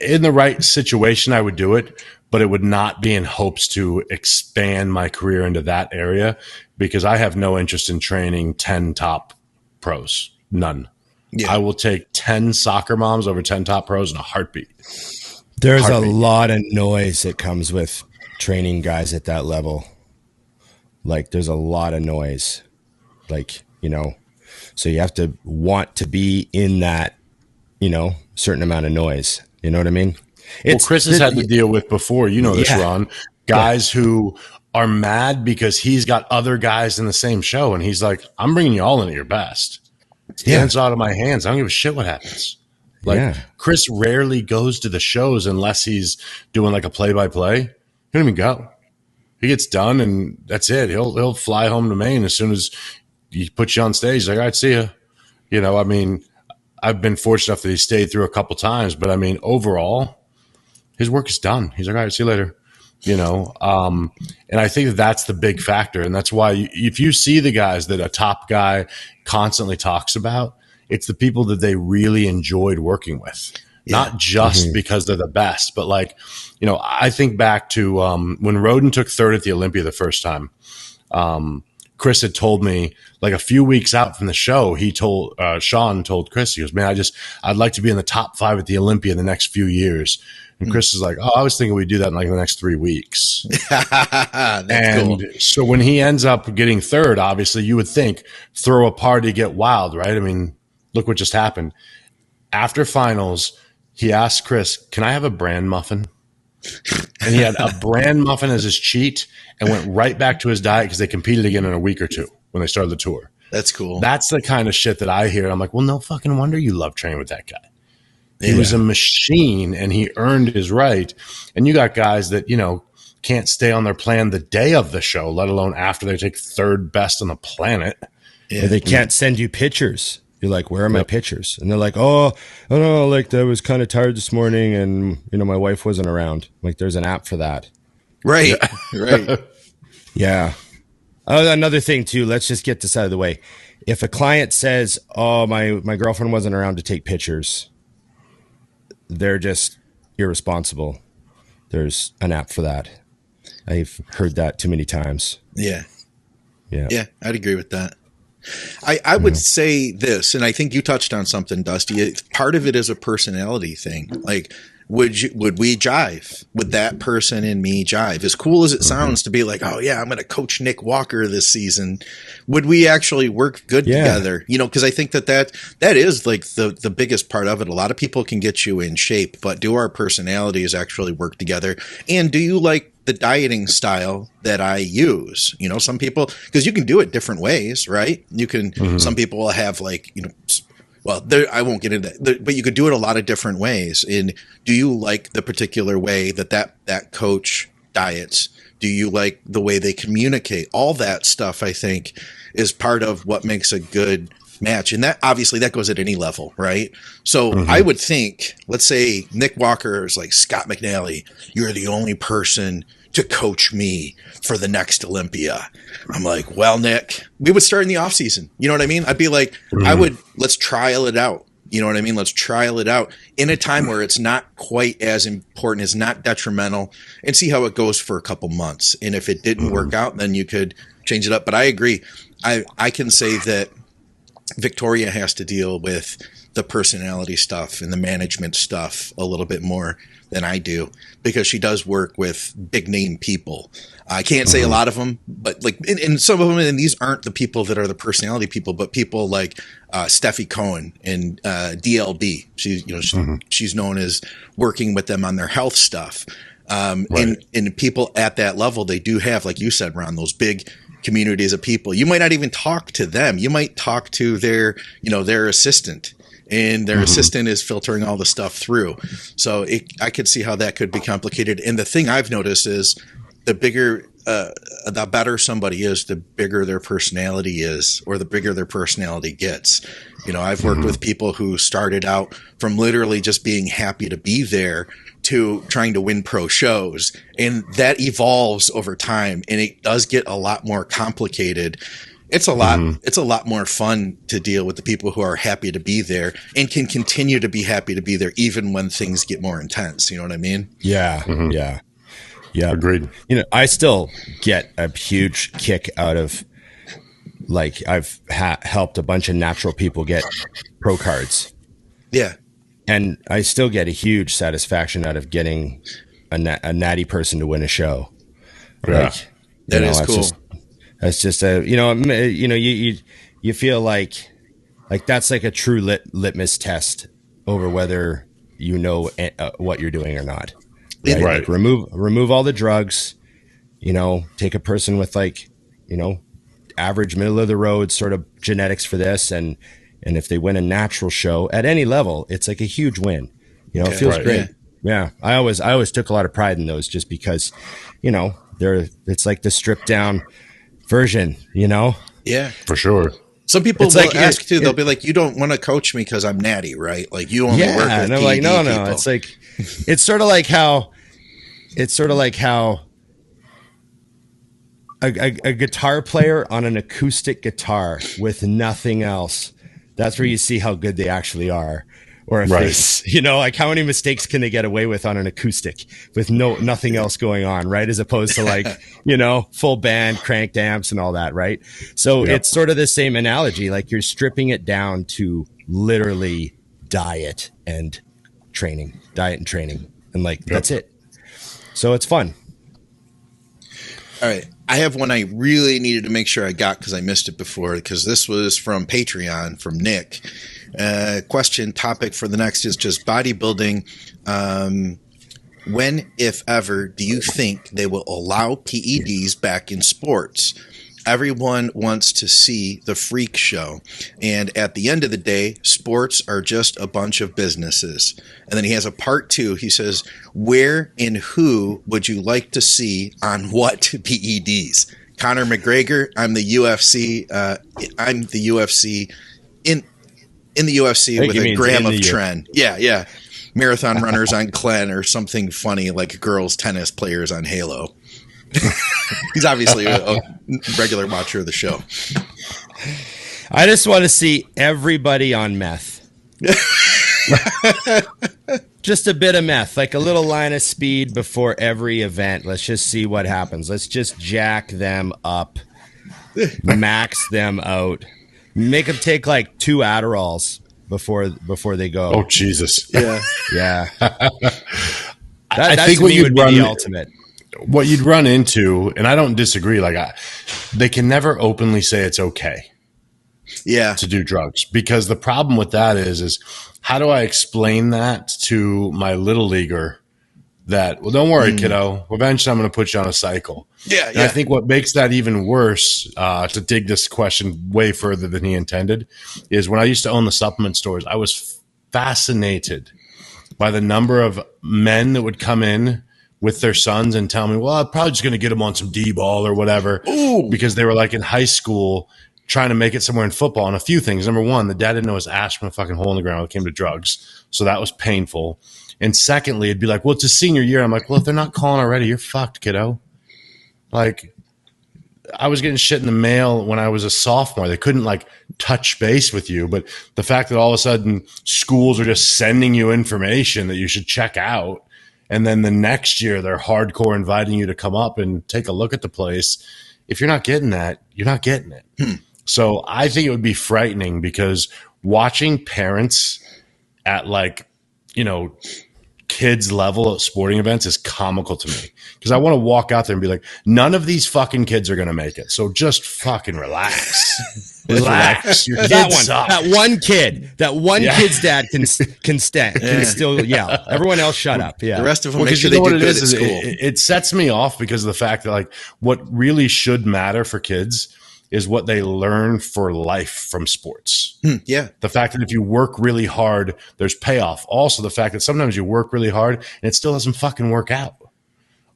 in the right situation, I would do it, but it would not be in hopes to expand my career into that area because I have no interest in training 10 top pros. None. Yeah. I will take 10 soccer moms over 10 top pros in a heartbeat. There's a lot of noise that comes with training guys at that level. Like there's a lot of noise, so you have to want to be in that, certain amount of noise. You know what I mean? Chris has had to deal with before, this, Ron, guys who are mad because he's got other guys in the same show. And he's like, I'm bringing you all in at your best. Dance out of my hands. I don't give a shit what happens. Chris rarely goes to the shows unless he's doing like a play-by-play. He don't even go. He gets done and that's it. He'll fly home to Maine as soon as he puts you on stage. He's like, all right, see ya. I've been fortunate enough that he stayed through a couple times, but overall, his work is done. He's like, all right, see you later. And I think that's the big factor. And that's why if you see the guys that a top guy constantly talks about, it's the people that they really enjoyed working with, not just because they're the best, but I think back to when Roden took third at the Olympia the first time. Chris had told me a few weeks out from the show, Sean told Chris, he goes, man, I'd like to be in the top 5 at the Olympia in the next few years. And Chris is like, I was thinking we'd do that in the next 3 weeks. And cool. So when he ends up getting third, obviously you would think throw a party, get wild, right? I mean, look what just happened. After finals, he asked Chris, can I have a bran muffin? And he had a bran muffin as his cheat and went right back to his diet because they competed again in a week or two when they started the tour. That's cool. That's the kind of shit that I hear. I'm like, well, no fucking wonder you love training with that guy. He was a machine and he earned his right. And you got guys that, can't stay on their plan the day of the show, let alone after they take third best on the planet. Yeah. They can't send you pictures. You're like, where are my pictures? And they're like, I was kind of tired this morning and, my wife wasn't around. There's an app for that. Right. Right. Yeah. Another thing too, let's just get this out of the way. If a client says, my girlfriend wasn't around to take pictures, they're just irresponsible. There's an app for that. I've heard that too many times. Yeah. I'd agree with that. I would say this, and I think you touched on something, Dusty. Part of it is a personality thing. Would we jive? Would that person and me jive? As cool as it sounds to be like, oh yeah, I'm going to coach Nick Walker this season. Would we actually work good together? Because I think that is the biggest part of it. A lot of people can get you in shape, but do our personalities actually work together? And do you like the dieting style that I use? Some people, because you can do it different ways, right? You can, some people will have I won't get into that, but you could do it a lot of different ways. And do you like the particular way that coach diets? Do you like the way they communicate? All that stuff, I think, is part of what makes a good match. And that obviously that goes at any level, right? So I would think, let's say Nick Walker is like, Scott McNally, you're the only person to coach me for the next Olympia. I'm like, well, Nick, we would start in the off season. You know what I mean? I'd be like, let's trial it out. You know what I mean? Let's trial it out in a time where it's not quite as important, it's not detrimental, and see how it goes for a couple months. And if it didn't work out, then you could change it up. But I agree. I can say that Victoria has to deal with the personality stuff and the management stuff a little bit more than I do, because she does work with big name people. I can't say a lot of them, but and some of them, and these aren't the people that are the personality people, but people like Steffi Cohen and DLB. She's known as working with them on their health stuff. And people at that level, they do have, like you said, Ron, those big communities of people. You might not even talk to them. You might talk to their assistant. And their assistant is filtering all the stuff through. So I could see how that could be complicated. And the thing I've noticed is the better somebody is, the bigger their personality is, or the bigger their personality gets. I've worked with people who started out from literally just being happy to be there to trying to win pro shows. And that evolves over time. And it does get a lot more complicated It's a lot. It's a lot more fun to deal with the people who are happy to be there and can continue to be happy to be there even when things get more intense. You know what I mean? Yeah. Yeah. Agreed. I still get a huge kick out of, like, I've helped a bunch of natural people get pro cards. Yeah. And I still get a huge satisfaction out of getting a natty person to win a show. Yeah. That is cool. That's just you feel like that's like a true litmus test over whether what you're doing or not. Right? Right. Like remove all the drugs, take a person with average middle of the road sort of genetics for this. And if they win a natural show at any level, it's like a huge win. It feels great. Yeah. I always took a lot of pride in those just because, it's like the stripped down version, Yeah, for sure. Some people will ask too. They'll be like, "You don't want to coach me because I'm natty, right? Like you only work with and I'm like, no. people." It's like, it's sort of like how a guitar player on an acoustic guitar with nothing else. That's where you see how good they actually are. Or if they, like how many mistakes can they get away with on an acoustic with nothing else going on, right? As opposed to like, full band, cranked amps and all that, right? So It's sort of the same analogy. Like you're stripping it down to literally diet and training. And that's it. So it's fun. All right. I have one I really needed to make sure I got because I missed it before, because this was from Patreon from Nick. Question topic for the next is just bodybuilding. When, if ever, do you think they will allow PEDs back in sports? Everyone wants to see the freak show. And at the end of the day, sports are just a bunch of businesses. And then he has a part 2. He says, where and who would you like to see on what PEDs? Conor McGregor, I'm the UFC. I'm the UFC in the UFC with a gram of trend. Yeah. Marathon runners on Clen or something funny like girls tennis players on Halo. He's obviously a regular watcher of the show. I just want to see everybody on meth. Just a bit of meth, like a little line of speed before every event. Let's just see what happens. Let's just jack them up, max them out, make them take like 2 Adderalls before they go. Oh, Jesus. Yeah. I think what you'd run, the ultimate. What you'd run into, and I don't disagree, they can never openly say it's okay to do drugs, because the problem with that is how do I explain that to my little leaguer that, well, don't worry, kiddo, eventually I'm going to put you on a cycle. Yeah. I think what makes that even worse, to dig this question way further than he intended, is when I used to own the supplement stores, I was fascinated by the number of men that would come in with their sons and tell me, well, I'm probably just going to get them on some D-ball or whatever. Ooh. Because they were like in high school trying to make it somewhere in football. And a few things. Number one, the dad didn't know his ass from a fucking hole in the ground when it came to drugs. So that was painful. And secondly, it'd be like, well, it's a senior year. I'm like, well, if they're not calling already, you're fucked, kiddo. Like, I was getting shit in the mail when I was a sophomore. They couldn't touch base with you. But the fact that all of a sudden schools are just sending you information that you should check out, and then the next year they're hardcore inviting you to come up and take a look at the place. If you're not getting that, you're not getting it. So I think it would be frightening, because watching parents at kids level at sporting events is comical to me, because I want to walk out there and be like, none of these fucking kids are going to make it. So just fucking relax. Relax. Your kids suck. That one kid's dad can still yell. Everyone else shut up. Yeah. The rest of them make sure they do good at school. It sets me off because of the fact that what really should matter for kids is what they learn for life from sports. Yeah. The fact that if you work really hard, there's payoff. Also, the fact that sometimes you work really hard and it still doesn't fucking work out.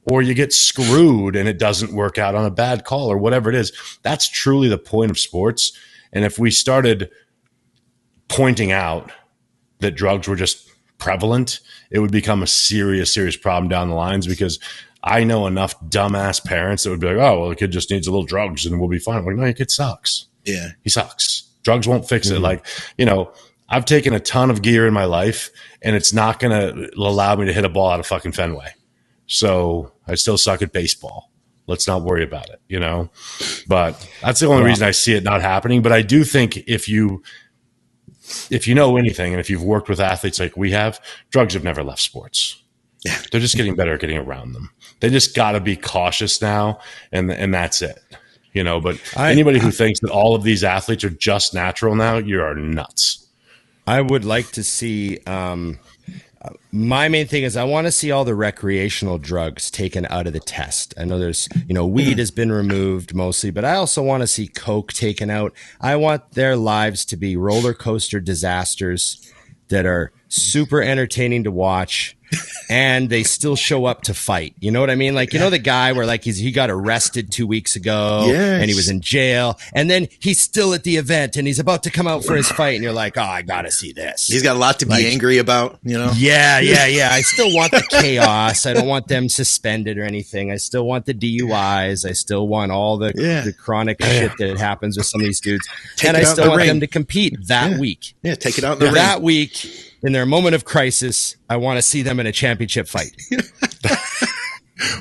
Or you get screwed and it doesn't work out on a bad call or whatever it is. That's truly the point of sports. And if we started pointing out that drugs were just prevalent, it would become a serious, serious problem down the lines, because I know enough dumbass parents that would be like, oh, well, the kid just needs a little drugs and we'll be fine. I'm like, no, your kid sucks. Yeah. He sucks. Drugs won't fix it. Like, I've taken a ton of gear in my life and it's not going to allow me to hit a ball out of fucking Fenway. So I still suck at baseball. Let's not worry about it, But that's the only reason I see it not happening. But I do think if you know anything and if you've worked with athletes like we have, drugs have never left sports. Yeah. They're just getting better at getting around them. They just got to be cautious now, and that's it. But anybody who thinks that all of these athletes are just natural now, you are nuts. I would like to see my main thing is I want to see all the recreational drugs taken out of the test. I know there's, weed has been removed mostly, but I also want to see coke taken out. I want their lives to be roller coaster disasters that are super entertaining to watch. And they still show up to fight. You know what I mean? Like, the guy where like he got arrested 2 weeks ago and he was in jail and then he's still at the event and he's about to come out for his fight. And you're like, oh, I got to see this. He's got a lot to be angry about, Yeah. I still want the chaos. I don't want them suspended or anything. I still want the DUIs. I still want all the chronic shit that happens with some of these dudes. And I still want them to compete that week. Yeah. Take it out in the ring. That week. In their moment of crisis, I want to see them in a championship fight.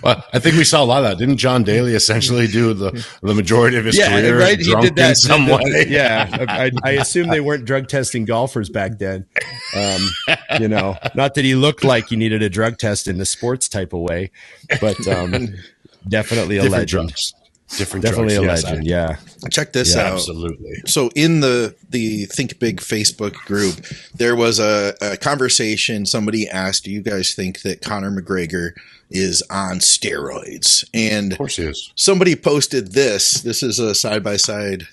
Well, I think we saw a lot of that. Didn't John Daly essentially do the majority of his career right? drunk he did that in some way? Yeah. I assume they weren't drug testing golfers back then. Not that he looked like he needed a drug test in the sports type of way, but definitely a legend. Drugs. Definitely drugs, a legend. Yeah. Check this out. Absolutely. So in the Think Big Facebook group, there was a conversation. Somebody asked, do you guys think that Conor McGregor is on steroids? And of course he is. Somebody posted this. This is a side-by-side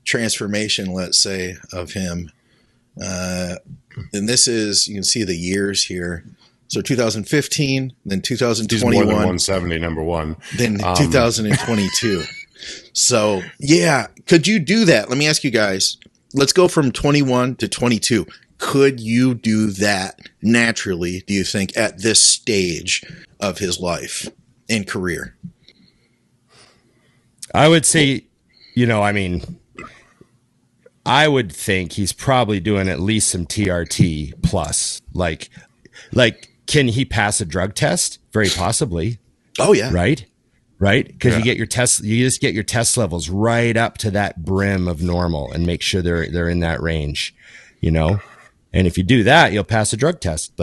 transformation, let's say, of him. And this is, you can see the years here. So 2015, then 2021. He's more than 170, number one. Then 2022. So, could you do that? Let me ask you guys. Let's go from 21 to 22. Could you do that naturally, do you think, at this stage of his life and career? I would say, I would think he's probably doing at least some TRT plus. Like, can he pass a drug test? Very possibly. Oh yeah. Right. Because you get your test, you just get your test levels right up to that brim of normal and make sure they're in that range, And if you do that, you'll pass a drug test.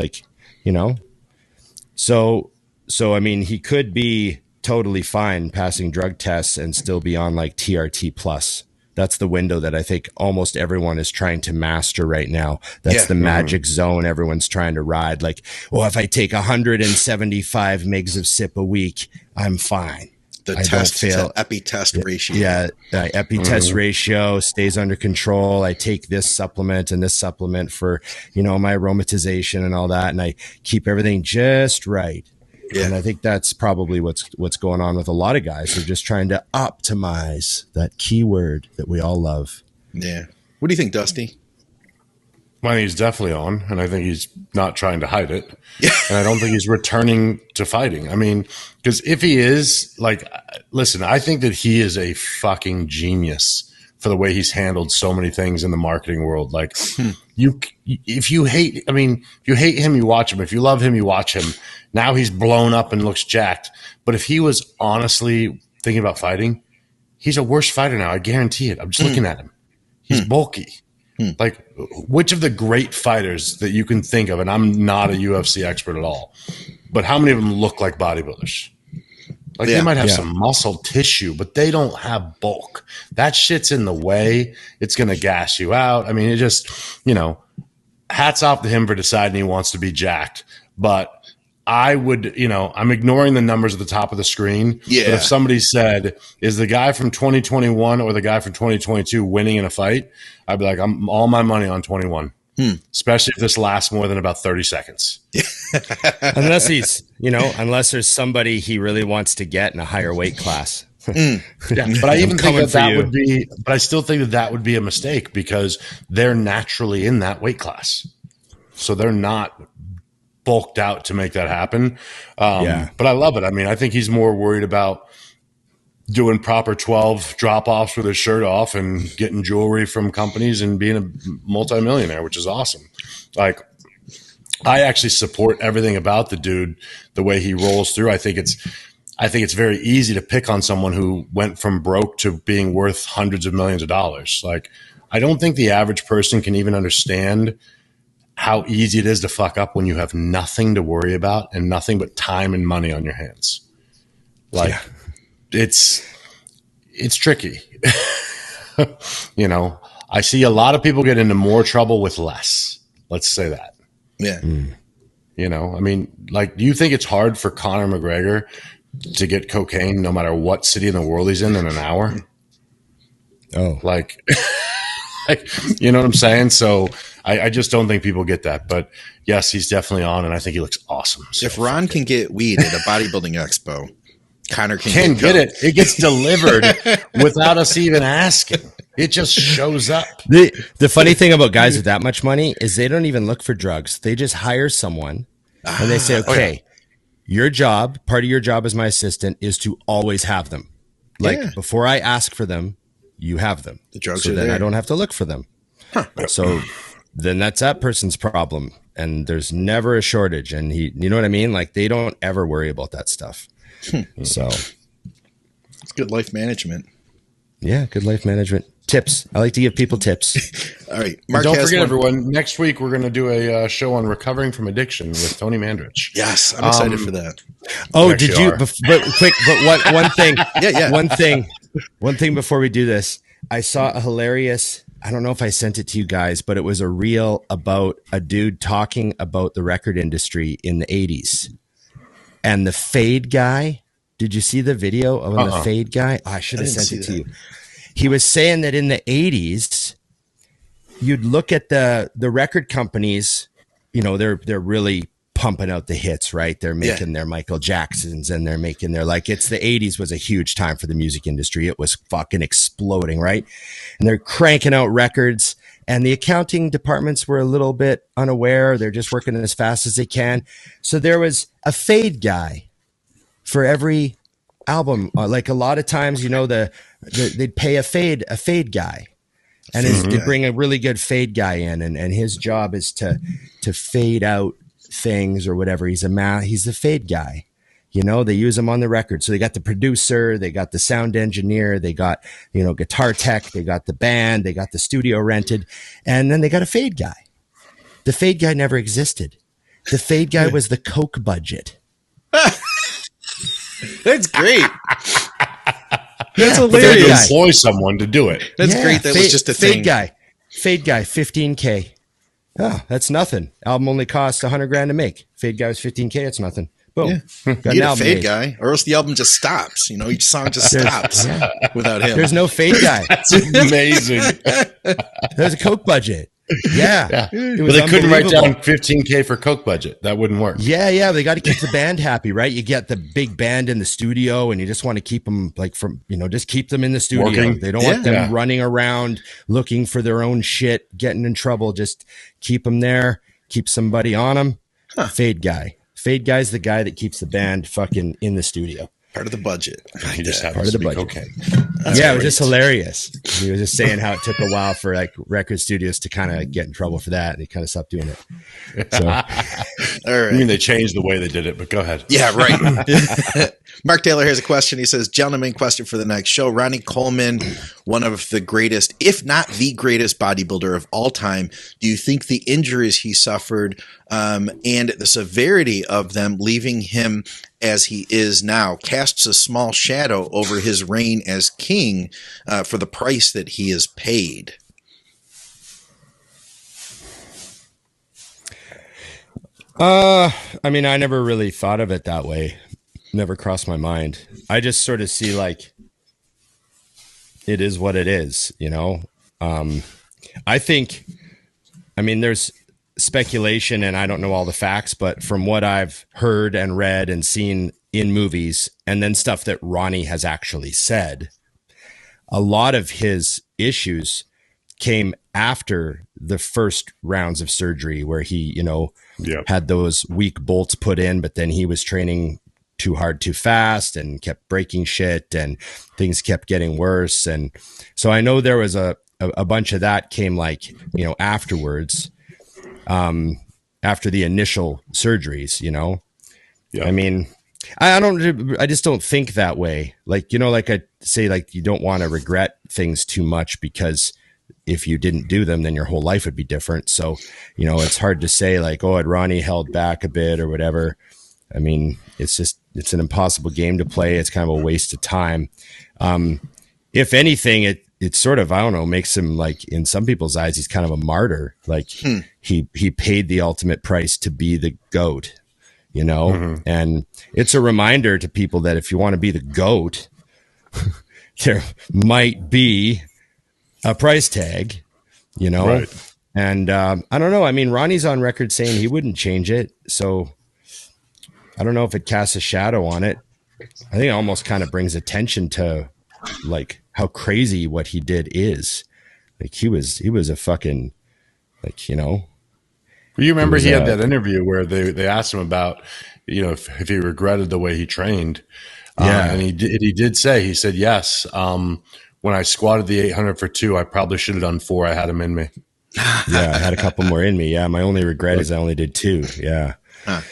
So he could be totally fine passing drug tests and still be on like TRT plus. That's the window that I think almost everyone is trying to master right now. That's the magic zone everyone's trying to ride. Like, if I take 175 mgs of SIP a week, I'm fine. The epi-test ratio. Yeah, epi-test ratio stays under control. I take this supplement and this supplement for, my aromatization and all that, and I keep everything just right. Yeah. And I think that's probably what's going on with a lot of guys. They're just trying to optimize, that keyword that we all love. Yeah. What do you think, Dusty? Well, I think he's definitely on, and I think he's not trying to hide it. And I don't think he's returning to fighting. I mean, because if he is, listen, I think that he is a fucking genius for the way he's handled so many things in the marketing world. If you hate him, you watch him. If you love him, you watch him. Now he's blown up and looks jacked. But if he was honestly thinking about fighting, he's a worse fighter now. I guarantee it. I'm just looking at him. He's bulky. Like, which of the great fighters that you can think of, and I'm not a UFC expert at all, but how many of them look like bodybuilders? They might have some muscle tissue, but they don't have bulk. That shit's in the way. It's going to gas you out. I mean, it just, hats off to him for deciding he wants to be jacked. But I would, I'm ignoring the numbers at the top of the screen. Yeah. But if somebody said, is the guy from 2021 or the guy from 2022 winning in a fight? I'd be like, I'm all my money on 21. Especially if this lasts more than about 30 seconds. Unless he's, unless there's somebody he really wants to get in a higher weight class. Yeah, but I even think that would be, but I still think that would be a mistake because they're naturally in that weight class. So they're not bulked out to make that happen. But I love it. I mean, I think he's more worried about doing proper 12 drop-offs with his shirt off and getting jewelry from companies and being a multimillionaire, which is awesome. Like, I actually support everything about the dude, the way he rolls through. I think it's very easy to pick on someone who went from broke to being worth hundreds of millions of dollars. Like, I don't think the average person can even understand how easy it is to fuck up when you have nothing to worry about and nothing but time and money on your hands. Like, it's tricky. You know, I see a lot of people get into more trouble with less. Let's say that. Yeah. You know, I mean, like, do you think it's hard for Conor McGregor to get cocaine no matter what city in the world he's in an hour? Oh, like, you know what I'm saying? So I just don't think people get that. But yes, he's definitely on, and I think he looks awesome. So if Ron can get weed at a bodybuilding expo, Conor can get it. It gets delivered without us even asking. It just shows up. The funny thing about guys with that much money is they don't even look for drugs. They just hire someone and they say, okay, your job, part of your job as my assistant is to always have them. Like, before I ask for them, you have them. The drugs so are then there. I don't have to look for them. So then that's that person's problem. And there's never a shortage. And you know what I mean? Like, they don't ever worry about that stuff. So it's good life management. Yeah, good life management. Tips. I like to give people tips. All right. Mark, don't forget, everyone, next week we're going to do a show on recovering from addiction with Tony Mandrich. Yes, I'm excited for that. Oh, did you? But one thing. Yeah. One thing before we do this, I saw a hilarious, I don't know if I sent it to you guys, but it was a reel about a dude talking about the record industry in the 80s. And the fade guy, did you see the video of the fade guy? Oh, I should have sent it to you. He was saying that in the 80s, you'd look at the record companies, you know, they're really pumping out the hits, right? They're making their Michael Jacksons and they're making their, like, it's the 80s was a huge time for the music industry. It was fucking exploding, right? And they're cranking out records. And the accounting departments were a little bit unaware. They're just working as fast as they can. So there was a fade guy for every album. Like, a lot of times, you know, they'd pay a fade guy, and they'd bring a really good fade guy in, and his job is to fade out things or whatever. He's the fade guy. You know, they use him on the record. So they got the producer, they got the sound engineer, they got, you know, guitar tech, they got the band, they got the studio rented, and then they got a fade guy. The fade guy never existed. The fade guy was the Coke budget. That's great. That's hilarious. They employ someone to do it. That's great. That was just a thing. Fade guy, $15K. Oh, that's nothing. Album only costs $100,000 to make. Fade guy was $15K. It's nothing. Boom. Yeah. You need a fade guy, or else the album just stops. You know, each song just stops without him. There's no fade guy. That's amazing. There's a Coke budget. Yeah. But they couldn't write down $15K for Coke budget. That wouldn't work. Yeah. They got to keep the band happy, right? You get the big band in the studio and you just want to keep them just keep them in the studio. Working. They don't want them running around looking for their own shit, getting in trouble. Just keep them there. Keep somebody on them. Fade guy. Fade guy's the guy that keeps the band fucking in the studio. Part of the budget. He just happens to be okay. It was just hilarious. He was just saying how it took a while for like record studios to kind of get in trouble for that, and he kind of stopped doing it. So, all right. I mean, they changed the way they did it, but go ahead. Yeah, right. Mark Taylor has a question. He says, gentlemen, question for the next show. Ronnie Coleman, one of the greatest, if not the greatest bodybuilder of all time. Do you think the injuries he suffered and the severity of them leaving him as he is now casts a small shadow over his reign as king for the price that he is paid? I mean, I never really thought of it that way. Never crossed my mind. I just sort of see like it is what it is, you know? I think, I mean, there's speculation and I don't know all the facts, but from what I've heard and read and seen in movies and then stuff that Ronnie has actually said, a lot of his issues came after the first rounds of surgery where he, had those weak bolts put in, but then he was training too hard, too fast, and kept breaking shit, and things kept getting worse. And so I know there was a bunch of that came afterwards, after the initial surgeries, I mean, I just don't think that way. Like I say, like, you don't want to regret things too much, because if you didn't do them, then your whole life would be different. So, it's hard to say like, oh, had Ronnie held back a bit or whatever. I mean, it's an impossible game to play. It's kind of a waste of time. If anything, it sort of, I don't know, makes him, like, in some people's eyes, he's kind of a martyr. Like he paid the ultimate price to be the GOAT, and it's a reminder to people that if you want to be the GOAT, there might be a price tag, right. And I don't know. I mean, Ronnie's on record saying he wouldn't change it. So I don't know if it casts a shadow on it. I think it almost kind of brings attention to, like, how crazy what he did is. Like, he was a fucking, like, You remember he had that interview where they asked him about, if he regretted the way he trained. And he did say, he said, yes. When I squatted the 800 for 2, I probably should have done 4. I had them in me. Yeah, I had a couple more in me. Yeah, my only regret is I only did 2. Yeah.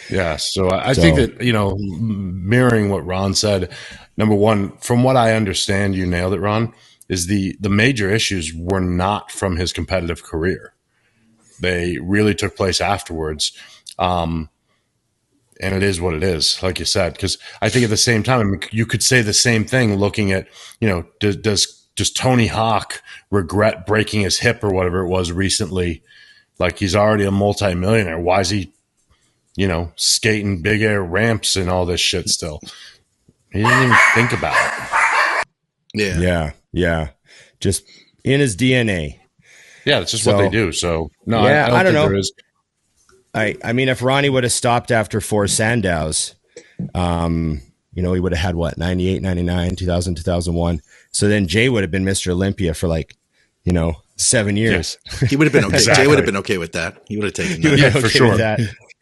Yeah. So I think that, mirroring what Ron said, number one, from what I understand, you nailed it, Ron, is the major issues were not from his competitive career. They really took place afterwards. And it is what it is, like you said, because I think at the same time, I mean, you could say the same thing looking at, does Tony Hawk regret breaking his hip or whatever it was recently? Like, he's already a multimillionaire. Why is he, skating big air ramps and all this shit still? He didn't even think about it. Yeah. Just in his DNA. Yeah, that's just what they do. So, no, yeah, I don't know. There is. I mean, if Ronnie would have stopped after 4 Sandows, he would have had what, 98, 99, 2000, 2001. So then Jay would have been Mr. Olympia for 7 years. Yeah. He would have been okay. Exactly. Jay would have been okay with that. He would have taken that. Yeah, for sure.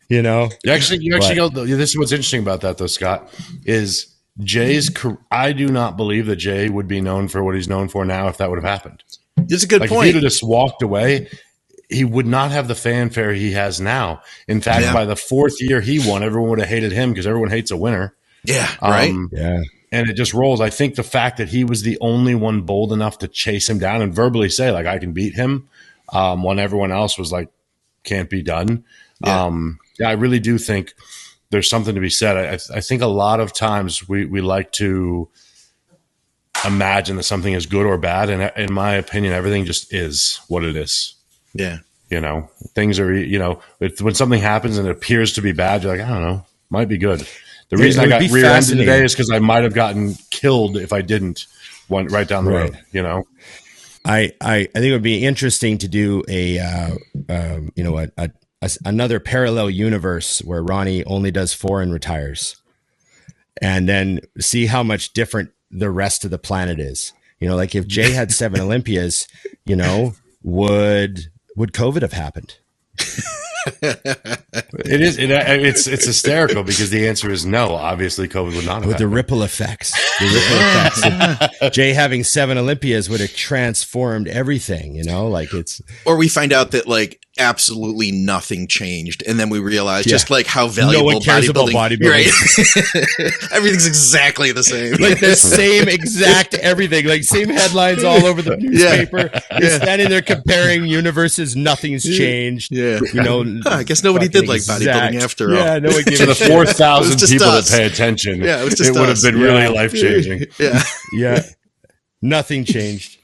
You actually go. This is what's interesting about that, though, Scott, is Jay's. I do not believe that Jay would be known for what he's known for now if that would have happened. That's a good point. If he'd have just walked away, he would not have the fanfare he has now. In fact, by the 4th year he won, everyone would have hated him because everyone hates a winner. Yeah, right. Yeah. And it just rolls. I think the fact that he was the only one bold enough to chase him down and verbally say, like, I can beat him, when everyone else was like, can't be done. Yeah. I really do think there's something to be said. I think a lot of times we like to imagine that something is good or bad. And in my opinion, everything just is what it is. Yeah. Things are, when something happens and it appears to be bad, you're like, I don't know, might be good. The reason I got rear-ended today is because I might have gotten killed if I didn't right down the road, I think it would be interesting to do another parallel universe where Ronnie only does 4 and retires, and then see how much different the rest of the planet is. Like if Jay had 7 Olympias, would COVID have happened? It's hysterical because the answer is no. Obviously, COVID would not have with happened. The ripple effects. Jay having 7 Olympias would have transformed everything, like it's. Or we find out that like absolutely nothing changed, and then we realize just like how valuable no one cares about bodybuilding. Right? Everything's exactly the same. Like the same exact everything, like same headlines all over the newspaper. You're standing there comparing universes. Nothing's changed. Yeah. I guess nobody did like bodybuilding after all. Yeah, no one gave to the 4,000 people that pay attention. Yeah, it would have been really life changing. Yeah. Nothing changed.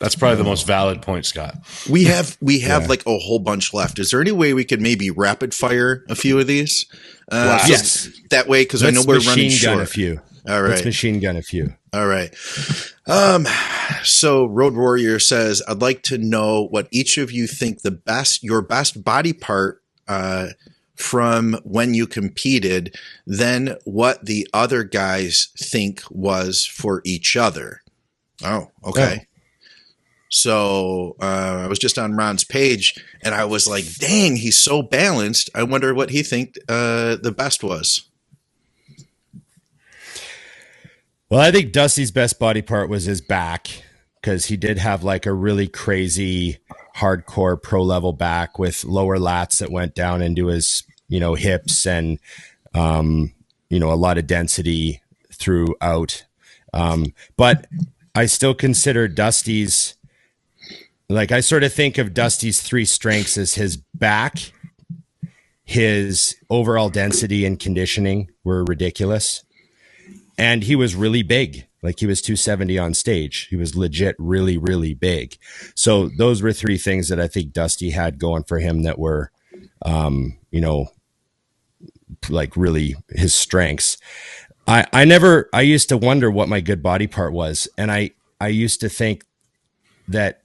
That's probably the most valid point, Scott. We have like a whole bunch left. Is there any way we could maybe rapid fire a few of these? Yes. That way, because I know we're running short. A few. All right. Let's machine gun a few. All right. So Road Warrior says, I'd like to know what each of you think your best body part from when you competed, then what the other guys think was for each other. Oh, okay. So I was just on Ron's page, and I was like, dang, he's so balanced. I wonder what he think the best was. Well, I think Dusty's best body part was his back, because he did have like a really crazy hardcore pro level back with lower lats that went down into his, hips and, a lot of density throughout. But I still consider Dusty's, like, I sort of think of Dusty's three strengths as his back, his overall density and conditioning were ridiculous. And he was really big. Like, he was 270 on stage. He was legit really, really big. So those were three things that I think Dusty had going for him that were, like really his strengths. I used to wonder what my good body part was. And I used to think that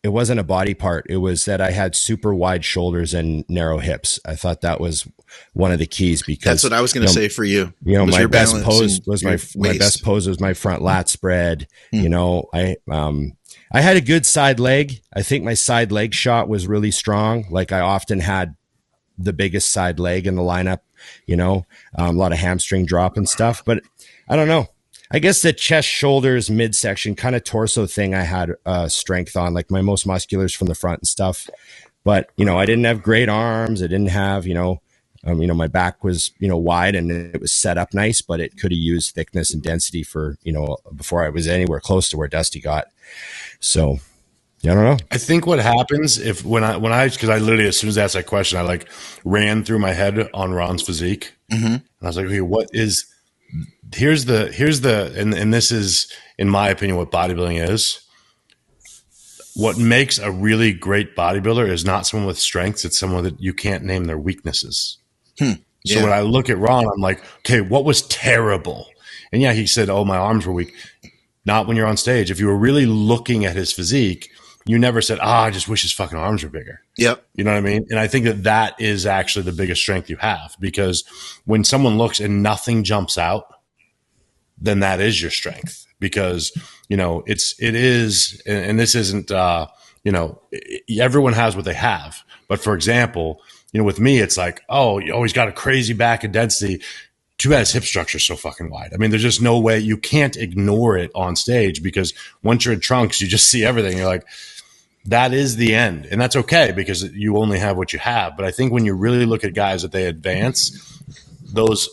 it wasn't a body part. It was that I had super wide shoulders and narrow hips. I thought that was one of the keys, because that's what I was going to say for you. My best pose was my best pose was my front lat spread. I had a good side leg. I think my side leg shot was really strong. Like, I often had the biggest side leg in the lineup, a lot of hamstring drop and stuff, but I don't know. I guess the chest, shoulders, midsection, kind of torso thing I had strength on, like my most musculars from the front and stuff. But, I didn't have great arms. I didn't have, my back was, wide and it was set up nice, but it could have used thickness and density for, before I was anywhere close to where Dusty got. So, I don't know. I think what happens when I literally, as soon as I asked that question, I like ran through my head on Ron's physique. Mm-hmm. And I was like, okay, here's the, and this is, in my opinion, what bodybuilding is. What makes a really great bodybuilder is not someone with strengths. It's someone that you can't name their weaknesses. So when I look at Ron, I'm like, okay, what was terrible? And yeah, he said, oh, my arms were weak. Not when you're on stage. If you were really looking at his physique, you never said, I just wish his fucking arms were bigger. Yep. You know what I mean? And I think that is actually the biggest strength you have, because when someone looks and nothing jumps out, then that is your strength, because, it is, and this isn't, everyone has what they have. But for example, with me, it's like, oh, you always got a crazy back and density. Too bad his hip structure is so fucking wide. I mean, there's just no way. You can't ignore it on stage, because once you're in trunks, you just see everything. You're like, that is the end. And that's okay, because you only have what you have. But I think when you really look at guys that they advance, those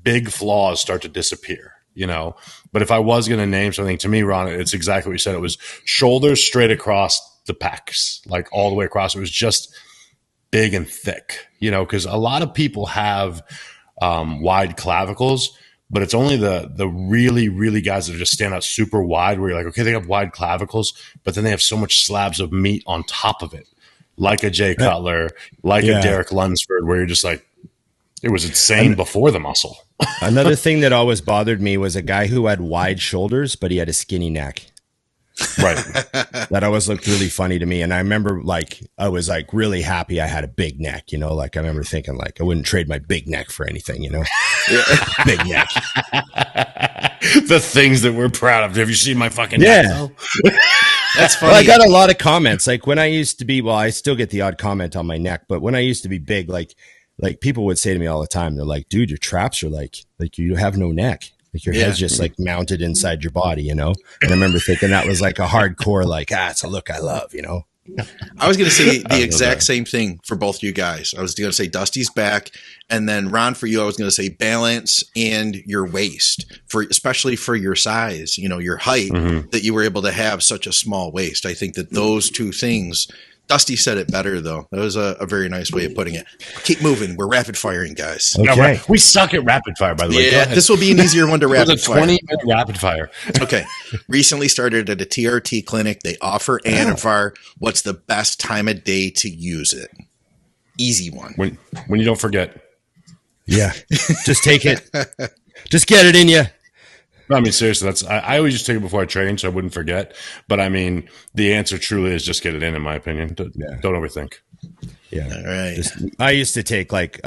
big flaws start to disappear, But if I was going to name something, to me, Ron, it's exactly what you said. It was shoulders straight across the pecs, like all the way across. It was just big and thick, because a lot of people have wide clavicles, but it's only the really, really guys that just stand out super wide, where you're like, okay, they have wide clavicles, but then they have so much slabs of meat on top of it, like a Jay Cutler, like a Derek Lunsford, where you're just like, it was insane before the muscle. Another thing that always bothered me was a guy who had wide shoulders, but he had a skinny neck. Right. That always looked really funny to me. And I remember I was really happy I had a big neck, like I remember thinking like I wouldn't trade my big neck for anything, Big neck. The things that we're proud of. Have you seen my fucking neck? That's funny. Well, I got a lot of comments. Like when I used to be, I still get the odd comment on my neck, but when I used to be big, like people would say to me all the time, they're like, dude, your traps are like you have no neck. Like your head's just like mounted inside your body, And I remember thinking that was like a hardcore, like, it's a look I love, I was going to say the exact same thing for both you guys. I was going to say Dusty's back, and then Ron, for you, I was going to say balance and your waist, especially for your size, your height, that you were able to have such a small waist. I think that those two things. Dusty said it better, though. That was a very nice way of putting it. Keep moving. We're rapid firing, guys. Okay. No, we suck at rapid fire, by the way. Yeah, this will be an easier one to rapid fire. 20-minute rapid fire. Okay. Recently started at a TRT clinic. They offer Anavar. What's the best time of day to use it? Easy one. When you don't forget. Yeah. Just take it. Just get it in you. No, I mean, seriously, I always just take it before I train so I wouldn't forget. But I mean, the answer truly is just get it in my opinion. Don't overthink. Yeah. All right. I used to take like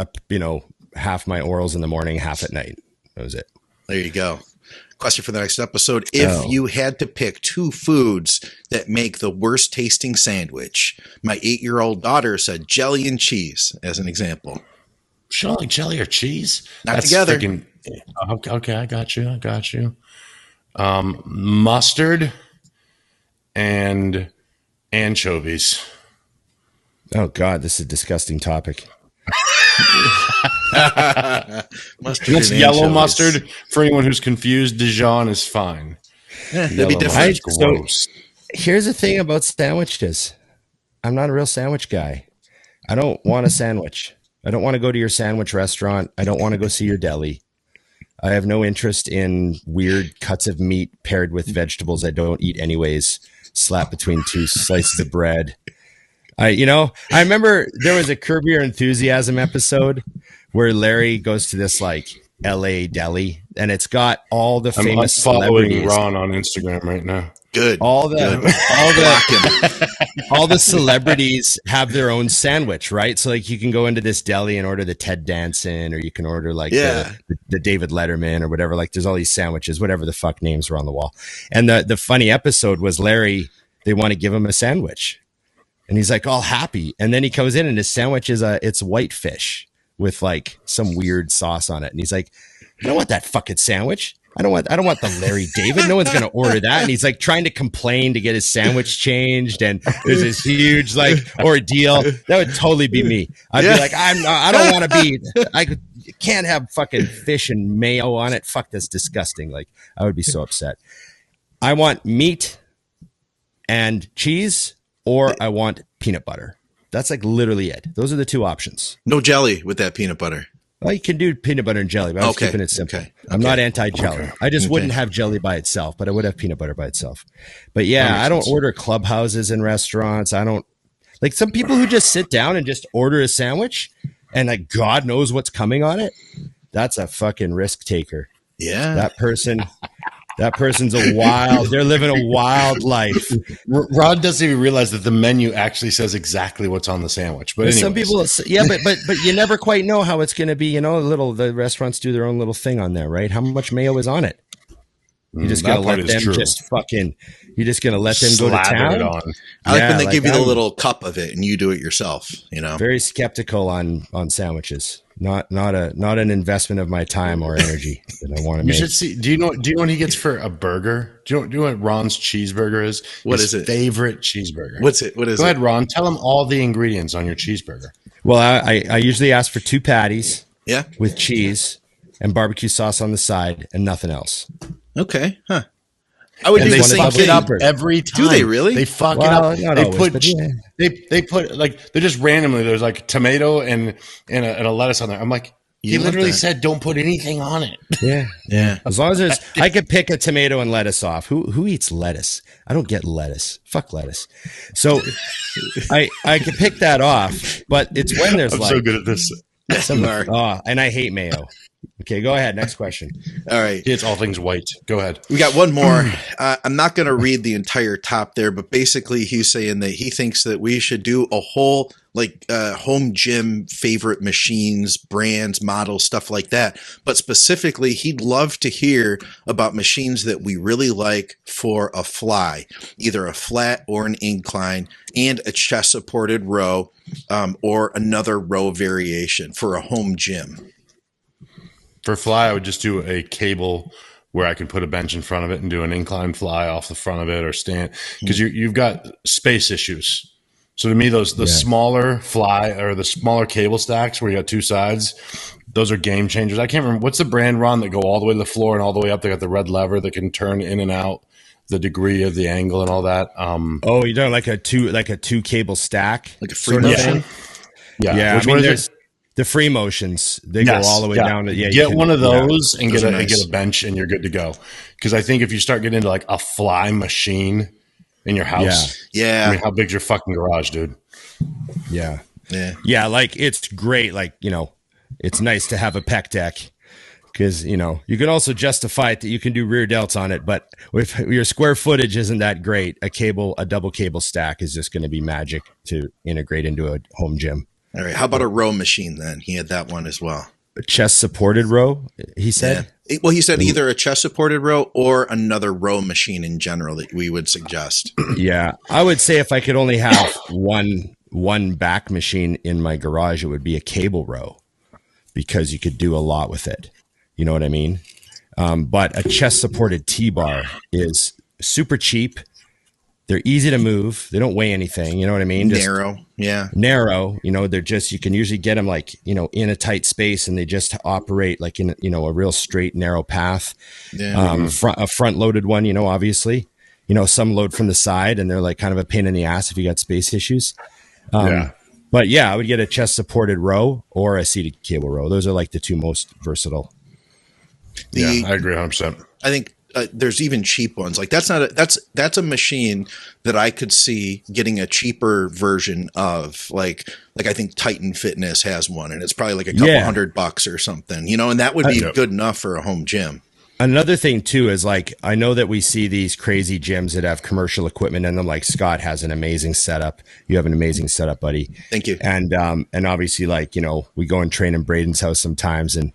half my orals in the morning, half at night. That was it. There you go. Question for the next episode. If you had to pick 2 foods that make the worst tasting sandwich, my 8-year-old daughter said jelly and cheese as an example. She don't like jelly or cheese? Not together. Okay, I got you. Mustard and anchovies. Oh God, this is a disgusting topic. Mustard. It's yellow mustard. For anyone who's confused, Dijon is fine. That'd be different. Gross. Here's the thing about sandwiches. I'm not a real sandwich guy. I don't want a sandwich. I don't want to go to your sandwich restaurant. I don't want to go see your deli. I have no interest in weird cuts of meat paired with vegetables I don't eat anyways, slapped between 2 slices of bread. I remember there was a Curb Your Enthusiasm episode where Larry goes to this like LA deli, and it's got all the famous celebrities. Ron on Instagram right now. Good. All the celebrities have their own sandwich, right? So like you can go into this deli and order the Ted Danson, or you can order like the David Letterman or whatever. Like there's all these sandwiches, whatever the fuck names were on the wall. And the funny episode was Larry, they want to give him a sandwich. And he's like all happy. And then he comes in and his sandwich is it's white fish with like some weird sauce on it. And he's like, I don't want that fucking sandwich. I don't want the Larry David. No one's going to order that. And he's like trying to complain to get his sandwich changed. And there's this huge like ordeal. That would totally be me. I'd be like, I don't want to be, you can't have fucking fish and mayo on it. Fuck, that's disgusting. Like I would be so upset. I want meat and cheese, or I want peanut butter. That's like literally it. Those are the 2 options. No jelly with that peanut butter. Well, you can do peanut butter and jelly, but I was keeping it simple. I'm not anti-jelly. I just wouldn't have jelly by itself, but I would have peanut butter by itself. But yeah, I don't order clubhouses in restaurants. I don't like some people who just sit down and just order a sandwich and like God knows what's coming on it. That's a fucking risk taker. Yeah. That person's they're living a wild life. Rod doesn't even realize that the menu actually says exactly what's on the sandwich. But some people, but you never quite know how it's going to be. The restaurants do their own little thing on there, right? How much mayo is on it? You're just going to let them you're just going to let them go to town. I like when they give you the little cup of it and you do it yourself, Very skeptical on sandwiches. Not an investment of my time or energy that I want to make. You should see. Do you know what he gets for a burger? Do you know what Ron's cheeseburger is? What is it? Favorite cheeseburger. What's it? What is it? Go ahead, Ron. Tell him all the ingredients on your cheeseburger. Well, I usually ask for 2 patties. Yeah. With cheese and barbecue sauce on the side and nothing else. Okay. Huh. I would do the same thing up every time. Do they really? They fuck it up. They put like they're just randomly. There's like tomato and a lettuce on there. I'm like, he literally said, "Don't put anything on it." Yeah. As long as I could pick a tomato and lettuce off. Who eats lettuce? I don't get lettuce. Fuck lettuce. So I could pick that off, but it's when there's I'm so good at this. And I hate mayo. Okay, go ahead. Next question. All right. It's all things white. Go ahead. We got one more. I'm not going to read the entire top there, but basically he's saying that he thinks that we should do a whole home gym favorite machines, brands, models, stuff like that. But specifically, he'd love to hear about machines that we really like for a fly, either a flat or an incline, and a chest supported row, or another row variation for a home gym. For fly, I would just do a cable where I can put a bench in front of it and do an incline fly off the front of it or stand, because you've got space issues. So to me, the smaller fly or the smaller cable stacks where you got 2 sides, those are game changers. I can't remember what's the brand, Ron, that go all the way to the floor and all the way up. They got the red lever that can turn in and out the degree of the angle and all that. You're doing like a 2 cable stack, like a free motion. Yeah. Which one is it? The free motions, they go all the way down to get one of those and get a bench and you're good to go. Because I think if you start getting into like a fly machine in your house, I mean, how big's your fucking garage, dude? Yeah. Like it's great. Like it's nice to have a pec deck because you can also justify it that you can do rear delts on it. But if your square footage isn't that great, a double cable stack is just going to be magic to integrate into a home gym. All right. How about a row machine then? He had that one as well. chest supported row, he said. Yeah. Well, he said either a chest supported row or another row machine in general that we would suggest. Yeah. I would say if I could only have one back machine in my garage, it would be a cable row, because you could do a lot with it. You know what I mean? But a chest supported T-bar is super cheap. They're easy to move. They don't weigh anything. You know what I mean? Just narrow. You know, they're just, you can usually get them like, you know, in a tight space, and they just operate like in, you know, a real straight, narrow path. Yeah. A front loaded one, you know, obviously, you know, some load from the side, and they're like kind of a pain in the ass if you got space issues. But yeah, I would get a chest supported row or a seated cable row. Those are like the two most versatile. I agree 100%. I think there's even cheap ones. Like that's a machine that I could see getting a cheaper version of. Like I think Titan Fitness has one, and it's probably like a couple $100 or something, you know, and that would be good enough for a home gym. Another thing too is like, I know that we see these crazy gyms that have commercial equipment in them. Like Scott has an amazing setup. You have an amazing setup, buddy. Thank you. And obviously, like, you know, we go and train in Braden's house sometimes and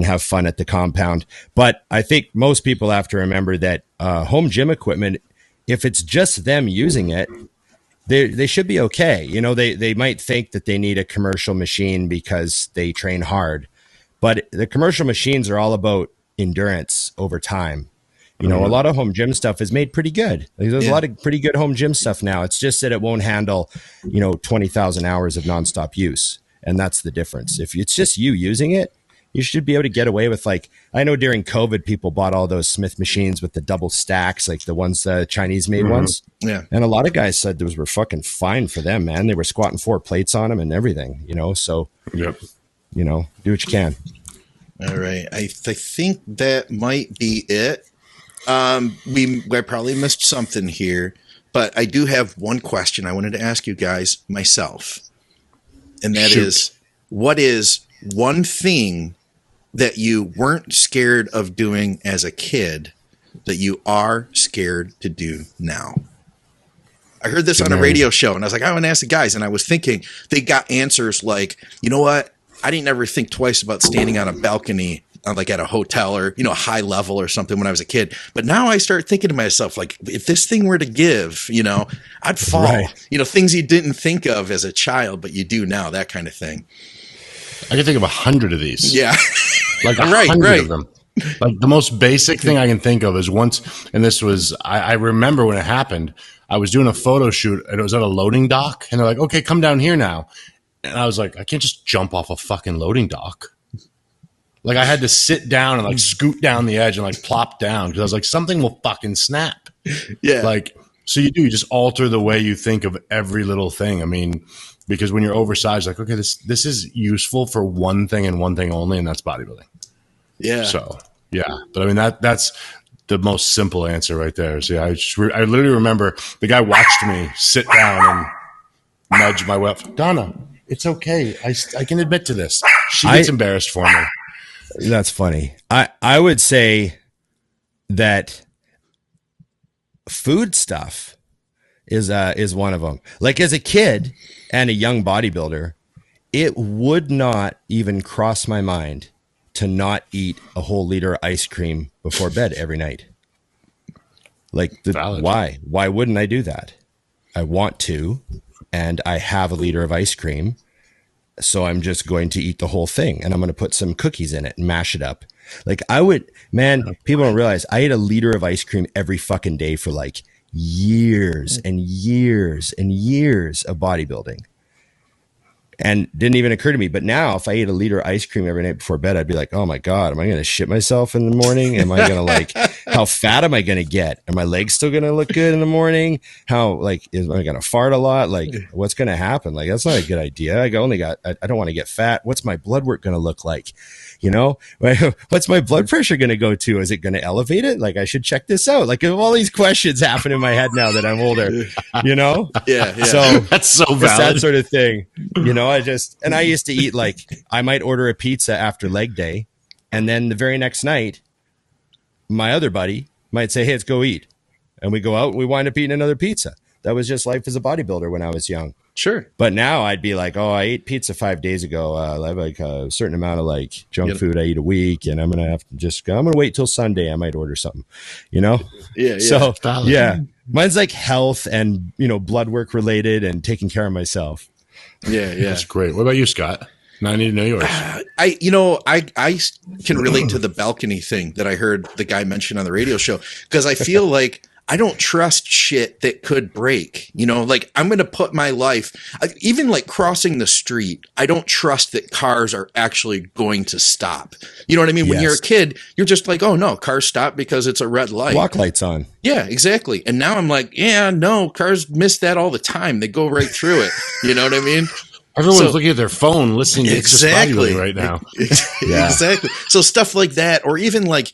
have fun at the compound. But I think most people have to remember that home gym equipment, if it's just them using it, they should be okay. You know, they might think that they need a commercial machine because they train hard, but the commercial machines are all about endurance over time. You know, a lot of home gym stuff is made pretty good. There's a lot of pretty good home gym stuff now. It's just that it won't handle, you know, 20,000 hours of nonstop use. And that's the difference. If it's just you using it, you should be able to get away with, like, I know during COVID, people bought all those Smith machines with the double stacks, like the ones, Chinese made ones. Yeah. And a lot of guys said those were fucking fine for them, man. They were squatting 4 plates on them and everything, you know? So, you know, do what you can. All right. I think that might be it. I probably missed something here, but I do have one question I wanted to ask you guys myself. And that is, what is one thing that you weren't scared of doing as a kid that you are scared to do now? I heard this on a radio show, and I was like, I want to ask the guys. And I was thinking they got answers like, you know what? I didn't ever think twice about standing on a balcony, like at a hotel or, you know, high level or something when I was a kid. But now I start thinking to myself, like, if this thing were to give, you know, I'd fall. Right. You know, things you didn't think of as a child, but you do now, that kind of thing. I can think of 100 of these. Yeah. Like 100 of them. Like the most basic thing I can think of is once, and this was, I remember when it happened, I was doing a photo shoot and it was at a loading dock, and they're like, okay, come down here now. And I was like, I can't just jump off a fucking loading dock. Like I had to sit down and like scoot down the edge and like plop down because I was like, something will fucking snap. Yeah. Like, so you just alter the way you think of every little thing. I mean, because when you're oversized, like, okay, this is useful for one thing and one thing only, and that's bodybuilding. Yeah. So yeah, but I mean that's the most simple answer right there. So yeah, I literally remember the guy watched me sit down and nudge my wife, Donna. It's okay. I can admit to this. She gets embarrassed for me. That's funny. I would say that food stuff is one of them. Like as a kid and a young bodybuilder, it would not even cross my mind to not eat a whole liter of ice cream before bed every night. Like why? Why wouldn't I do that? I want to. And I have a liter of ice cream, so I'm just going to eat the whole thing, and I'm going to put some cookies in it and mash it up. Like I would, man, people don't realize I ate a liter of ice cream every fucking day for like years and years and years of bodybuilding. And didn't even occur to me. But now if I ate a liter of ice cream every night before bed, I'd be like, oh my God, am I going to shit myself in the morning? Am I going to like, how fat am I going to get? Are my legs still going to look good in the morning? Am I going to fart a lot? Like what's going to happen? Like, that's not a good idea. I don't want to get fat. What's my blood work going to look like? You know, what's my blood pressure going to go to? Is it going to elevate it? Like I should check this out. Like all these questions happen in my head now that I'm older, you know? Yeah. So that's so valid. It's that sort of thing, you know. I used to eat, like, I might order a pizza after leg day, and then the very next night, my other buddy might say, hey, let's go eat. And we go out and we wind up eating another pizza. That was just life as a bodybuilder when I was young. Sure. But now I'd be like, oh, I ate pizza 5 days ago. I have like a certain amount of like junk food I eat a week, and I'm going to wait till Sunday. I might order something, Yeah. So yeah, mine's like health and, blood work related and taking care of myself. Yeah. That's great. What about you, Scott? Now I need to know yours. I can relate to the balcony thing that I heard the guy mention on the radio show, because I feel like I don't trust shit that could break, like I'm going to put my life, even like crossing the street. I don't trust that cars are actually going to stop. You know what I mean? When you're a kid, you're just like, oh no, cars stop because it's a red light. Walk lights on. Yeah, exactly. And now I'm like, yeah, no, cars miss that all the time. They go right through it. You know what I mean? Everyone's looking at their phone, listening to Just Bodybuilding right now. Exactly. So stuff like that, or even like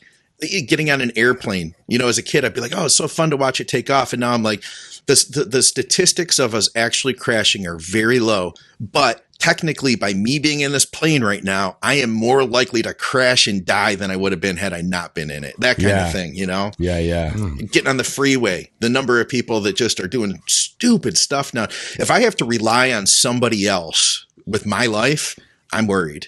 getting on an airplane, as a kid, I'd be like, oh, it's so fun to watch it take off. And now I'm like, the statistics of us actually crashing are very low. But technically, by me being in this plane right now, I am more likely to crash and die than I would have been had I not been in it. That kind of thing, Yeah. Getting on the freeway, the number of people that just are doing stupid stuff now. If I have to rely on somebody else with my life, I'm worried.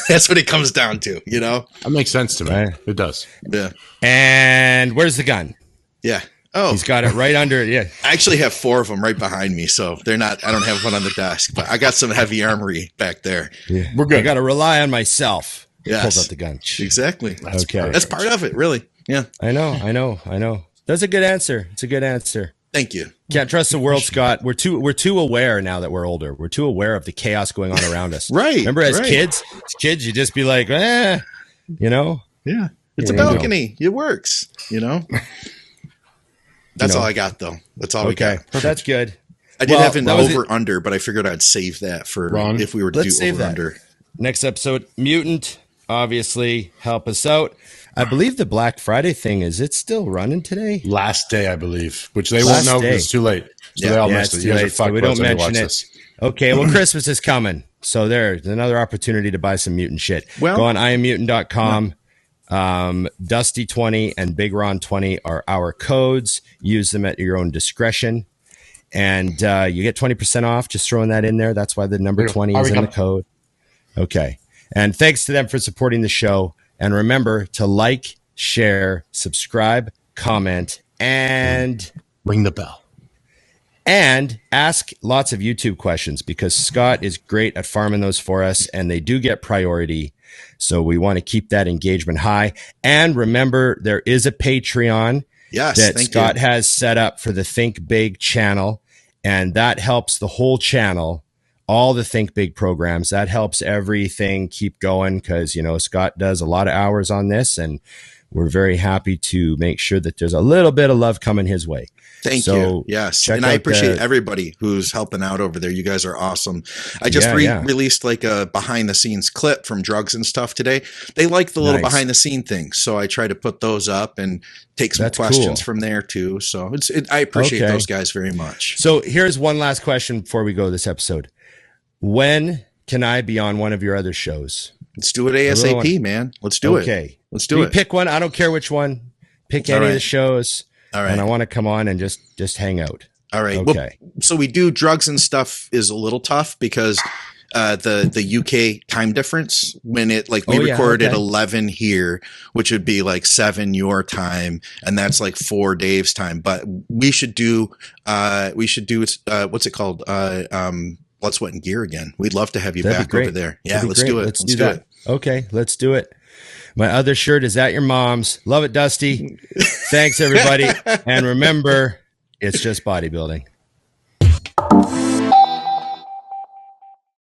That's what it comes down to, That makes sense to me. Right. It does. Yeah. And where's the gun? Yeah. Oh, he's got it right under it. Yeah. I actually have 4 of them right behind me. So I don't have one on the desk, but I got some heavy armory back there. Yeah. We're good. I got to rely on myself. Yes. Pulls out the gun. Exactly. That's part of it, really. Yeah. I know. That's a good answer. It's a good answer. Thank you. Can't trust the world, Scott. We're too aware now that we're older. We're too aware of the chaos going on around us. Right. Remember, as kids, you just be like, Yeah. It's a balcony. It works. That's all I got, though. That's all we got. That's good. I did have an over-under, but I figured I'd save that for Ron, if we were to do over-under. Next episode, Mutant, obviously, help us out. I believe the Black Friday thing, is it still running today? Last day, I believe, which they won't know because it's too late. So they all missed it. You guys are fucked, we don't mention it. Okay, well, Christmas is coming. So there's another opportunity to buy some Mutant shit. Well, go on IamMutant.com. Dusty20 and Big Ron 20 are our codes. Use them at your own discretion. And you get 20% off. Just throwing that in there. That's why the number 20 is in the code. Okay. And thanks to them for supporting the show. And remember to like, share, subscribe, comment, and ring the bell. And ask lots of YouTube questions, because Scott is great at farming those for us, and they do get priority. So we want to keep that engagement high. And remember, there is a Patreon that Scott has set up for the Think Big channel, and that helps the whole channel. All the Think Big programs, that helps everything keep going, because, Scott does a lot of hours on this, and we're very happy to make sure that there's a little bit of love coming his way. Thank you. Yes. And I appreciate everybody who's helping out over there. You guys are awesome. I just released like a behind the scenes clip from Drugs and Stuff today. They like the little behind the scene things. So I try to put those up and take some questions from there too. So I appreciate those guys very much. So here's one last question before we go this episode. When can I be on one of your other shows? Let's do it ASAP, man. Let's do it. Okay. Let's do it. Pick one. I don't care which one. Pick any of the shows. All right. And I want to come on and just hang out. All right. Okay. Well, so we do Drugs and Stuff is a little tough because the UK time difference, when it we record at 11 here, which would be like 7 your time, and that's like 4 Dave's time. But we should do what's it called? Blood, Sweat, and Gear again. We'd love to have you back over there. Yeah, let's do it. Let's do it. Okay, let's do it. My other shirt is at your mom's. Love it, Dusty. Thanks, everybody. And remember, it's just bodybuilding.